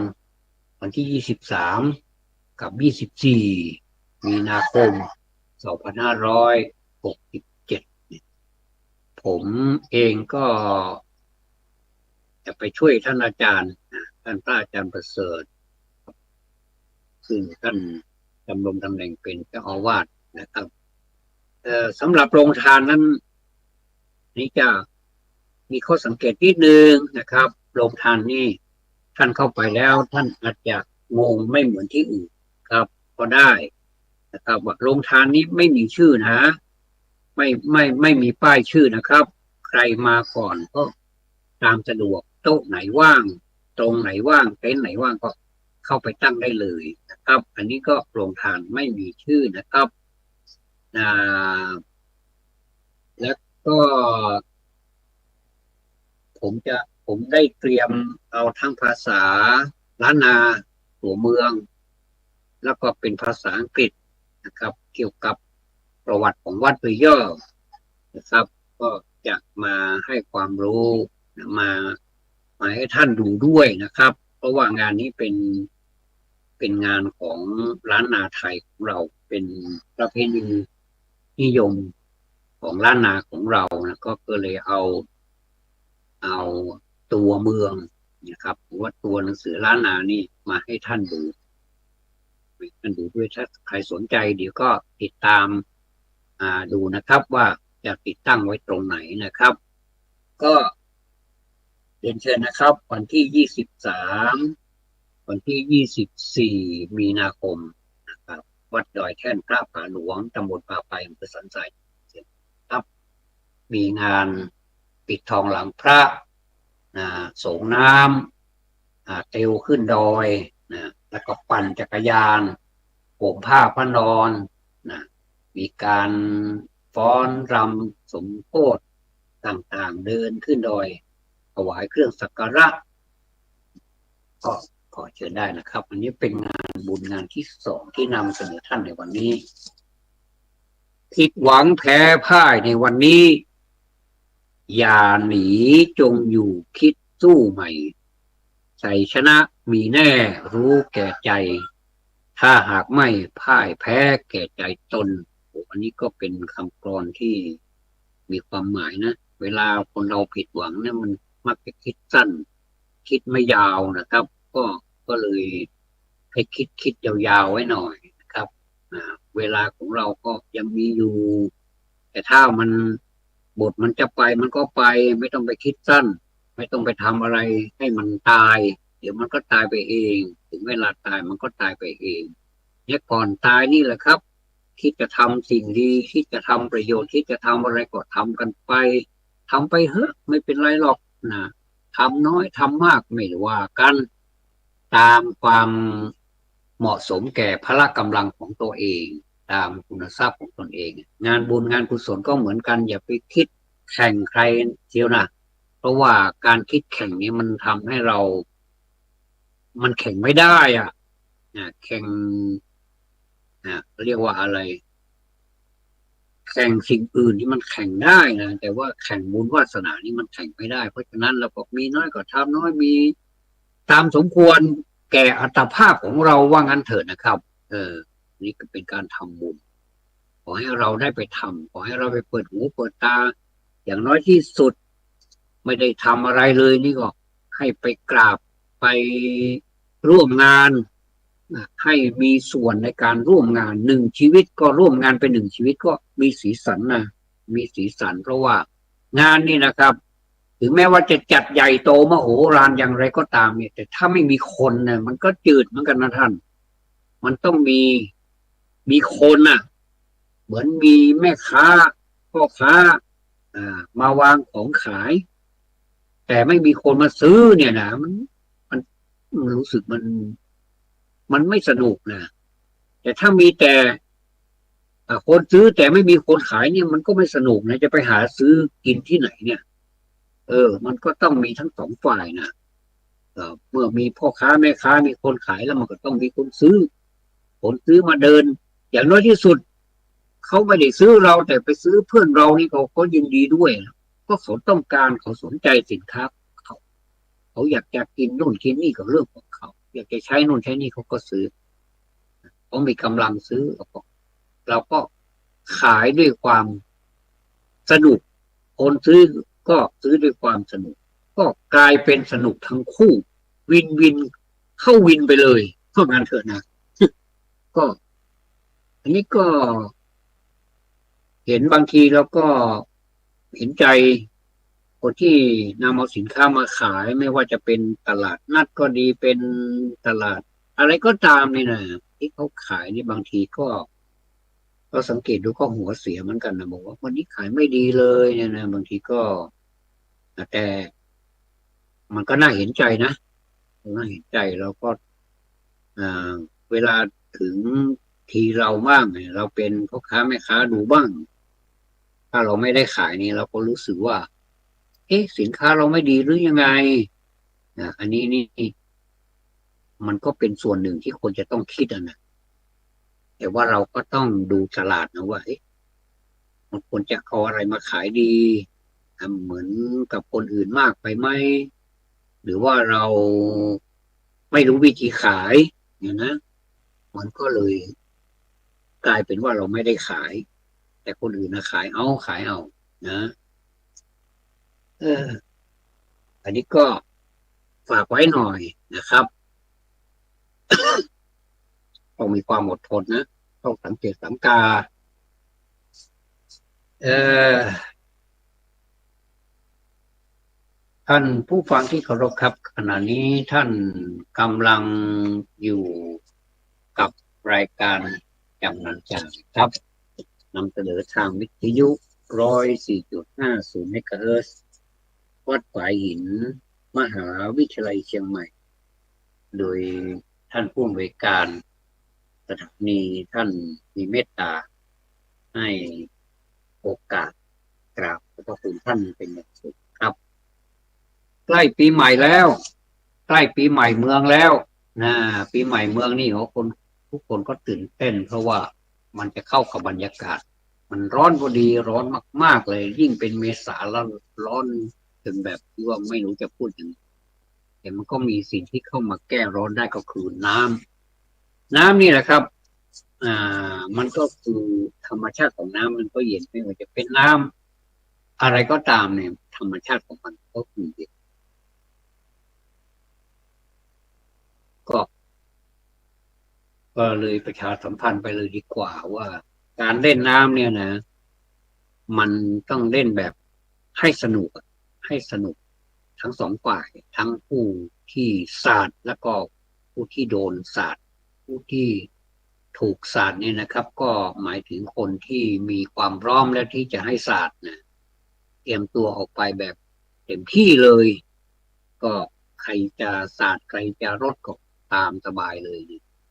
วันที่23กับ24มีนาคม2567ผมเองก็จะไปช่วยท่านอาจารย์ท่านพระอาจารย์ประเสริฐซึ่งท่านดำรงตำแหน่งเป็นเจ้าอาวาสนะครับสำหรับโรงทานนั้นนี่จะมีข้อสังเกตนิดนึงนะครับโรงทานนี่ท่านเข้าไปแล้วท่านอาจจะงงไม่เหมือนที่อื่นครับก็ได้ นะครับว่าโรงทานนี้ไม่มีชื่อนะไม่มีป้ายชื่อนะครับใครมาก่อนก็ตามสะดวกโต๊ะไหนว่างตรงไหนว่างเต็นท์ไหนว่างก็เข้าไปตั้งได้เลยนะครับอันนี้ก็โรงทานไม่มีชื่อนะครับอ่าแล้วก็ผมจะผมได้เตรียมเอาทั้งภาษาล้านนาหัวเมืองแล้วก็เป็นภาษาอังกฤษนะครับเกี่ยวกับประวัติของวัดโดยย่อนะครับก็จะมาให้ความรู้มาให้ท่านดูด้วยนะครับเพราะว่างานนี้เป็นงานของล้านนาไทยของเราเป็นประเพณีนิยมของล้านนาของเรานะก็เลยเอาตัวเมืองนะครับว่าตัวหนังสือล้านนานี่มาให้ท่านดูด้วยถ้าใครสนใจเดี๋ยวก็ติดตามดูนะครับว่าจะติดตั้งไว้ตรงไหนนะครับก็เรียนเชิญนะครับวันที่23วันที่24มีนาคมนะครับวัดดอยแท่นพระป่าหลวงตำบลป่าไปอำเภอสันทรายครับมีงานปิดทองหลังพระส่งน้ำเตลขึ้นดอยแล้วก็ปั่นจักรยานห่มผ้าพระนอนมีการฟ้อนรำสมโภชต่างๆเดินขึ้นดอยถวายเครื่องสักการะก็ขอเชิญได้นะครับอันนี้เป็นงานบุญงานที่2ที่นำเสนอท่านในวันนี้ผิดหวังแพ้พ่ายในวันนี้อย่าหนีจงอยู่คิดสู้ใหม่ชัยชนะมีแน่รู้แก่ใจถ้าหากไม่พ่ายแพ้แก่ใจตนอันนี้ก็เป็นคำกลอนที่มีความหมายนะเวลาคนเราผิดหวังเนี่ยมันมักจะคิดสั้นคิดไม่ยาวนะครับก็เลยให้คิดยาวๆไว้หน่อยนะครับเวลาของเราก็ยังมีอยู่แต่ถ้าบทมันจะไปมันก็ไปไม่ต้องไปคิดสั้นไม่ต้องไปทำอะไรให้มันตายเดี๋ยวมันก็ตายไปเองถึงเวลาตายมันก็ตายไปเองเนี่ยก่อนตายนี่แหละครับคิดจะทำสิ่งดีคิดจะทำประโยชน์คิดจะทำอะไรก็ทำกันไปทำไปเถอะไม่เป็นไรหรอกนะทำน้อยทำมากไม่ว่ากันตามความเหมาะสมแก่พละกำลังของตัวเองตามคุณทรัพย์ของตนเองงานบุญงานกุศลก็เหมือนกันอย่าไปคิดแข่งใครเชียวนะเพราะว่าการคิดแข่งนี้มันทำให้มันแข่งไม่ได้แข่งเรียกว่าอะไรแข่งสิ่งอื่นที่มันแข่งได้นะแต่ว่าแข่งบุญวาสนานี่มันแข่งไม่ได้เพราะฉะนั้นเราบอกมีน้อยก็ทำน้อยมีตามสมควรแก่อัตภาพของเราว่างั้นเถิดนะครับนี่ก็เป็นการทำบุญขอให้เราได้ไปทำขอให้เราไปเปิดหูเปิดตาอย่างน้อยที่สุดไม่ได้ทำอะไรเลยนี่ก็ให้ไปกราบไปร่วมงานให้มีส่วนในการร่วมงาน1ชีวิตก็ร่วมงานไป1ชีวิตก็มีสีสันนะมีสีสันเพราะว่างานนี่นะครับถึงแม้ว่าจะจัดใหญ่โตมโหฬารอย่างไรก็ตามเนี่ยแต่ถ้าไม่มีคนเนี่ยมันก็จืดเหมือนกันนะท่านมันต้องมีคนเหมือนมีแม่ค้าพ่อค้ามาวางของขายแต่ไม่มีคนมาซื้อเนี่ยนะมันรู้สึกมันไม่สนุกนะแต่ถ้ามีแต่คนซื้อแต่ไม่มีคนขายเนี่ยมันก็ไม่สนุกนะจะไปหาซื้อกินที่ไหนเนี่ยมันก็ต้องมีทั้ง2 ฝ่ายนะเมื่อมีพ่อค้าแม่ค้ามีคนขายแล้วมันก็ต้องมีคนซื้อมาเดินอย่างน้อยที่สุดเขาไม่ได้ซื้อเราแต่ไปซื้อเพื่อนเรานี่เขายินดีด้วยก็เขาต้องการเขาสนใจสินค้าเขาอยากจะกินนู่นกินนี่ก็เรื่องของเขาอยากจะใช้นู่นใช้นี่เขาก็ซื้อเขามีกำลังซื้อเราก็ขายด้วยความสนุกคนซื้อก็ซื้อด้วยความสนุกก็กลายเป็นสนุกทั้งคู่วินเข้าวินไปเลยเท่านั้นเถอะนะก็อันนี้ก็เห็นบางทีเราก็เห็นใจคนที่นำเอาสินค้ามาขายไม่ว่าจะเป็นตลาดนัดก็ดีเป็นตลาดอะไรก็ตามนี่นะที่เขาขายนี่บางทีก็ ก็สังเกตดูก็หัวเสียเหมือนกันนะบอกว่าวันนี้ขายไม่ดีเลยเนี่ยนะบางทีก็แต่มันก็น่าเห็นใจนะน่าเห็นใจเราก็อ่าเวลาถึงทีเราบ้างเนี่ยเราเป็นพ่อค้าแม่ค้าดูบ้างถ้าเราไม่ได้ขายนี่เราก็รู้สึกว่าเอ๊ะสินค้าเราไม่ดีหรือยังไงอันนี้นี่มันก็เป็นส่วนหนึ่งที่ควรจะต้องคิดนะแต่ว่าเราก็ต้องดูตลาดนะว่าเอ๊ะมันควรจะเอาอะไรมาขายดีทำเหมือนกับคนอื่นมากไปไหมหรือว่าเราไม่รู้วิธีขายเนี่ยนะมันก็เลยกลายเป็นว่าเราไม่ได้ขายแต่คนอื่นนะขายเอานะเอออันนี้ก็ฝากไว้หน่อยนะครับต้องมีความอดทนนะต้องสังเกตสังกาเออท่านผู้ฟังที่เคารพครับขณะนี้ท่านกำลังอยู่กับรายการจำนันจางครับนำเสนอทางวิทยุ104.50เมกะเฮิรตซ์วัดฝายหินมหาวิทยาลัยเชียงใหม่โดยท่านผู้อำนวยการสถานีท่านมีเมตตาให้โอกาสกราบขอบพระคุณท่านเป็นอย่างสูงครับใกล้ปีใหม่แล้วใกล้ปีใหม่เมืองแล้วนะปีใหม่เมืองนี่คนทุกคนก็ตื่นเต้นเพราะว่ามันจะเข้ากับบรรยากาศมันร้อนพอดีร้อนมากๆเลยยิ่งเป็นเมษาแล้วร้อนจนแบบที่ว่าไม่รู้จะพูดยังไงแต่มันก็มีสิ่งที่เข้ามาแก้ร้อนได้ก็คือน้ำนี่แหละครับมันก็คือธรรมชาติของน้ำมันก็เย็นไม่ว่าจะเป็นน้ำอะไรก็ตามเนี่ยธรรมชาติของมันก็คือเย็นก็ก็เลยประชาสัมพันธ์ไปเลยดีกว่าว่าการเล่นน้ำเนี่ยนะมันต้องเล่นแบบให้สนุกให้สนุกทั้งสองฝ่ายทั้งผู้ที่สาดแล้วก็ผู้ที่โดนสาดผู้ที่ถูกสาดเนี่ยนะครับก็หมายถึงคนที่มีความพร้อมแล้วที่จะให้สาดนะเตรียมตัวออกไปแบบเต็มที่เลยก็ใครจะสาดใครจะรดก็ตามสบายเลย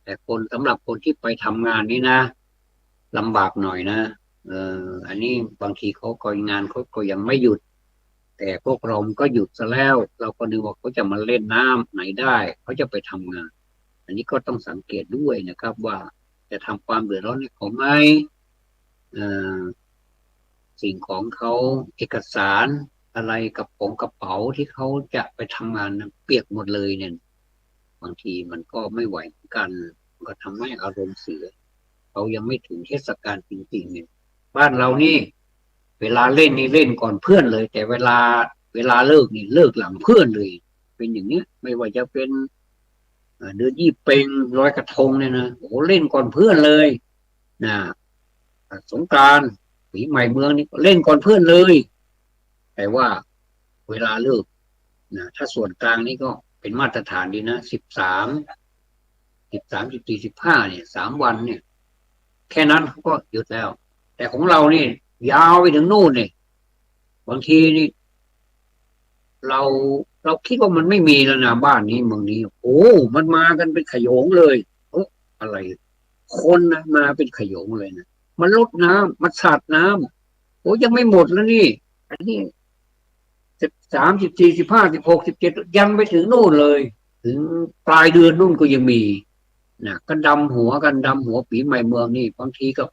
แต่สำหรับคนที่ไปทำงานนี่นะลำบากหน่อยนะอันนี้บางทีเขาก็งานเขาก็ยังไม่หยุดแต่พวกเราก็หยุดซะแล้วเราก็นึกว่าเขาจะมาเล่นน้ำไหนได้เขาจะไปทำงานอันนี้ก็ต้องสังเกตด้วยนะครับว่าจะทำความเดือดร้อนให้เขาไหมเอ่อสิ่งของเขาเอกสารอะไรกระเป๋าที่เขาจะไปทำงานเปียกหมดเลยเนี่ยบางทีมันก็ไม่ไหวเหมือนกันก็ทำให้อารมณ์เสียเขายังไม่ถึงเทศกาลจริงๆเนี่ยบ้านเรานี่เวลาเล่นนี่เล่นก่อนเพื่อนเลยแต่เวลาเลิกนี่เลิกหลังเพื่อนเลยเป็นอย่างนี้ไม่ว่าจะเป็นเดือนยี่เปงลอยกระทงเนี่ยนะโอ้เล่นก่อนเพื่อนเลยนะสงกรานต์ปีใหม่เมืองนี่เล่นก่อนเพื่อนเลยแต่ว่าเวลาเลิกนะถ้าส่วนกลางนี่ก็เป็นมาตรฐานดีนะ13 14 15เนี่ย3 วันเนี่ยแค่นั้นก็หยุดแล้วแต่ของเรานี่ยาวไปถึงนู่นเนี่ยบางทีนี่เราเราคิดว่ามันไม่มีแล้วนะบ้านนี้เมืองนี้โอ้มันมากันเป็นขโยงเลยโอ้อะไรคนนะมาเป็นขโยงเลยนะมันลดน้ำมันสาดน้ำโอ้ยังไม่หมดแล้วนี่อันนี้13 14 15 16 17ยังไปถึงนู่นเลยถึงปลายเดือนนู่นก็ยังมีนะก็ดำหัวปีใหม่เมืองนี่บางทีก็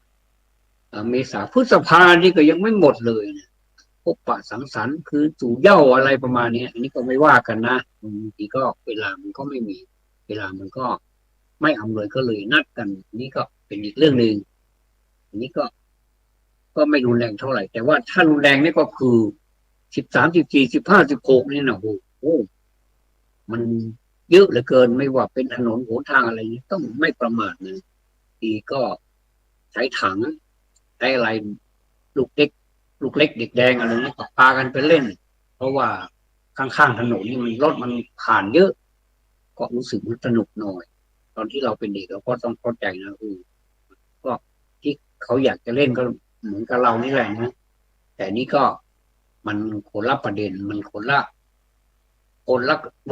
เมษาพฤษภานี่ก็ยังไม่หมดเลยนะพบปะสังสรรค์คือสู่เหย้าอะไรประมาณนี้อันนี้ก็ไม่ว่ากันนะบางทีก็เวลามันก็ไม่มีเวลามันก็ไม่อำนวยก็เลยนัดกันนี่ก็เป็นอีกเรื่องหนึ่งอันนี้ก็ไม่รุนแรงเท่าไหร่แต่ว่าถ้ารุนแรงนี่ก็คือ13 14 15 16นี่นะโอ้โหมันเยอะเหลือเกินไม่ว่าเป็นถนนหนทางอะไรนี่ต้องไม่ประมาทนะทีก็ใช้ถังใช้อะไรลูกเด็กลูกเล็กเด็กแดงอะไรนี่ก็พากันไปเล่นเพราะว่าข้างๆถนนนี่มันรถมันผ่านเยอะก็รู้สึกมันสนุกหน่อยตอนที่เราเป็นเด็กเราก็ต้องเข้าใจนะก็ที่ เขาอยากจะเล่นก็เหมือนกับเรานี่แหละนะแต่นี่ก็มันคนละประเด็นมันคนละ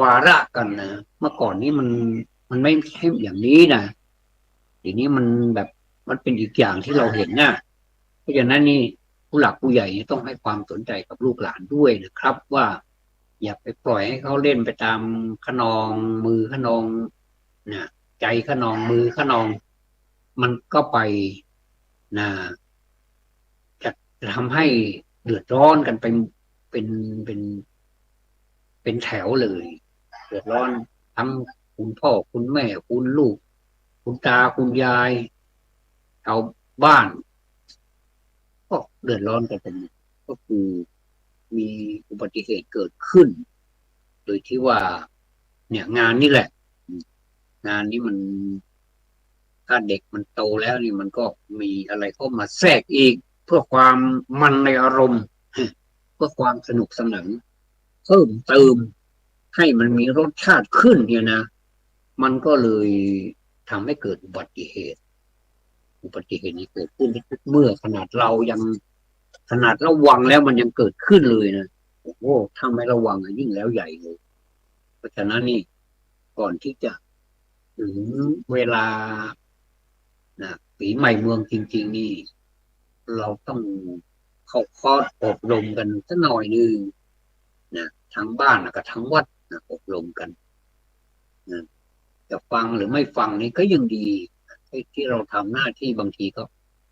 วาระกันนะเมื่อก่อนนี้มันไม่ใช่อย่างนี้นะทีนี้มันแบบมันเป็นอีกอย่างที่เราเห็นนะเพราะฉะนั้นนี่ผู้หลักผู้ใหญ่ต้องให้ความสนใจกับลูกหลานด้วยนะครับว่าอย่าไปปล่อยให้เขาเล่นไปตามขนองมือขนองนะใจขนองมือขนองมันก็ไปนะจะทำให้เดือดร้อนกันเป็นเป็นเป็นแถวเลยเดือดร้อนทั้งคุณพ่อคุณแม่คุณลูกคุณตาคุณยายชาวบ้านก็เดือดร้อนกันเป็นก็คือมีอุบัติเหตุเกิดขึ้นโดยที่ว่าเนี่ยงานนี่แหละงานนี้มันถ้าเด็กมันโตแล้วนี่มันก็มีอะไรเข้ามาแทรกอีกเพื่อความมันในอารมณ์เพื่อความสนุกสนานเพิ่มเติมให้มันมีรสชาติขึ้นเนี่ยนะมันก็เลยทำให้เกิดอุบัติเหตุนี้เกิดขึ้นทุกเมื่อขนาดระวังแล้วมันยังเกิดขึ้นเลยนะโอ้โหถ้าไม่ระวังยิ่งแล้วใหญ่เลยเพราะฉะนั้นนี่ก่อนที่จะถึงเวลานะปีใหม่เมืองจริงๆนี่เราต้องเข้าคอร์สอบรมกันสักหน่อยนึงนะทั้งบ้านกับทั้งวัดนะอบรมกันนะจะฟังหรือไม่ฟังนี่ก็ยังดีที่เราทำหน้าที่บางทีก็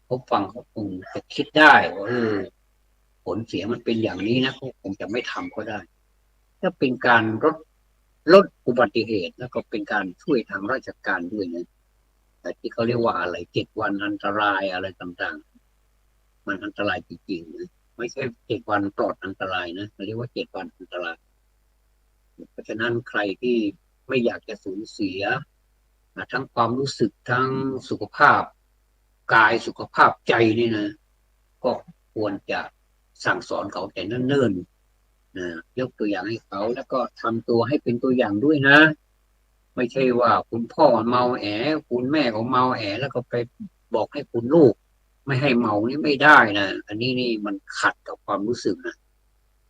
เขาฟังเขาคงจะคิดได้ว่าผลเสียมันเป็นอย่างนี้นะเขาคงจะไม่ทำก็ได้ถ้าเป็นการลดอุบัติเหตุแล้วก็เป็นการช่วยทางราชการด้วยนะแต่ที่เขาเรียกว่าอะไร7 วันอันตรายอะไรต่างๆมันอันตรายจริงๆนะไม่ใช่7 วันปลอดอันตรายนะเรียกว่า7 วันอันตรายเพราะฉะนั้นใครที่ไม่อยากจะสูญเสียทั้งความรู้สึกทั้งสุขภาพกายสุขภาพใจนี่นะก็ควรจะสั่งสอนเขาแต่เนิ่นๆนะยกตัวอย่างให้เขาแล้วก็ทำตัวให้เป็นตัวอย่างด้วยนะไม่ใช่ว่าคุณพ่อเมาแอคุณแม่ก็เมาแอแล้วก็ไปบอกให้คุณลูกไม่ให้เมานี่ไม่ได้นะอันนี้นี่มันขัดกับความรู้สึกนะ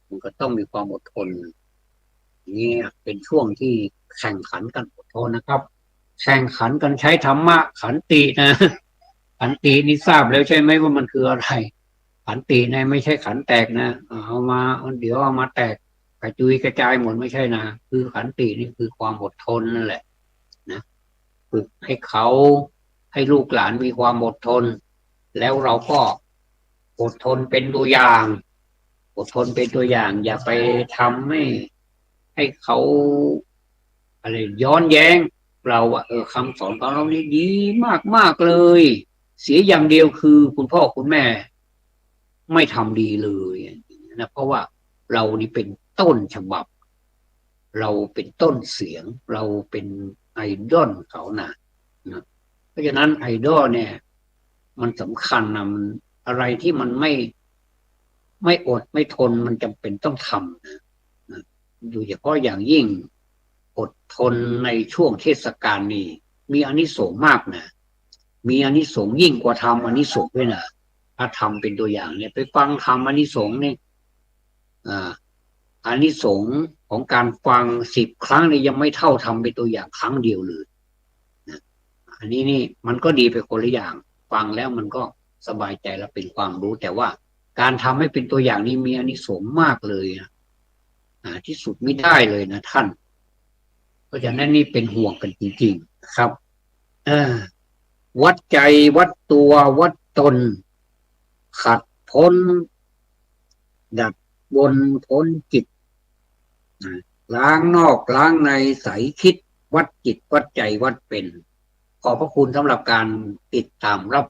มันก็ต้องมีความอดทนนี่เป็นช่วงที่แข่งขันกันอดทนนะครับแข่งขันกันใช้ธรรมะขันตินะขันตินี่ทราบแล้วใช่ไหมว่ามันคืออะไรขันติเนี่ยไม่ใช่ขันแตกนะเอามาเดี๋ยวเอามาแตกกระจุยกระจายหมดไม่ใช่นะคือขันตินี่คือความอดทนนั่นแหละนะฝึกให้เขาให้ลูกหลานมีความอดทนแล้วเราก็อดทนเป็นตัวอย่างอดทนเป็นตัวอย่างอย่าไปทำให้เขาอะไรย้อนแย้งเราว่าคำสอนของเรานี่ดีมากมากเลยเสียอย่างเดียวคือคุณพ่อคุณแม่ไม่ทำดีเลยนะเพราะว่าเรานี่เป็นต้นฉบับเราเป็นต้นเสียงเราเป็นไอดอลเขานะเพราะฉะนั้นไอดอลเนี่ยมันสำคัญนะมันอะไรที่มันไม่อดไม่ทนมันจำเป็นต้องทำนะโดยเฉพาะอย่างยิ่งอดทนในช่วงเทศกาลนี้มีอานิสงส์มากนะมีอานิสงส์ยิ่งกว่าทำอานิสงส์ด้วยนะถ้าทำเป็นตัวอย่างเนี่ยไปฟังทำอานิสงส์เนี่ยอานิสงส์ของการฟัง10 ครั้งเนี่ยยังไม่เท่าทำเป็นตัวอย่างครั้งเดียวเลยนะอันนี้นี่มันก็ดีไปคนละอย่างฟังแล้วมันก็สบายใจและเป็นความรู้แต่ว่าการทำให้เป็นตัวอย่างนี้มีอานิสงส์มากเลยนะที่สุดไม่ได้เลยนะท่านเพราะฉะนั้นนี่เป็นห่วงกันจริงๆครับวัดใจวัดตัววัดตนขัดพ้นดัดบนพ้นจิตล้างนอกล้างในใสคิดวัดจิตวัดใจวัดเป็นขอบพระคุณสำหรับการติดตามรับ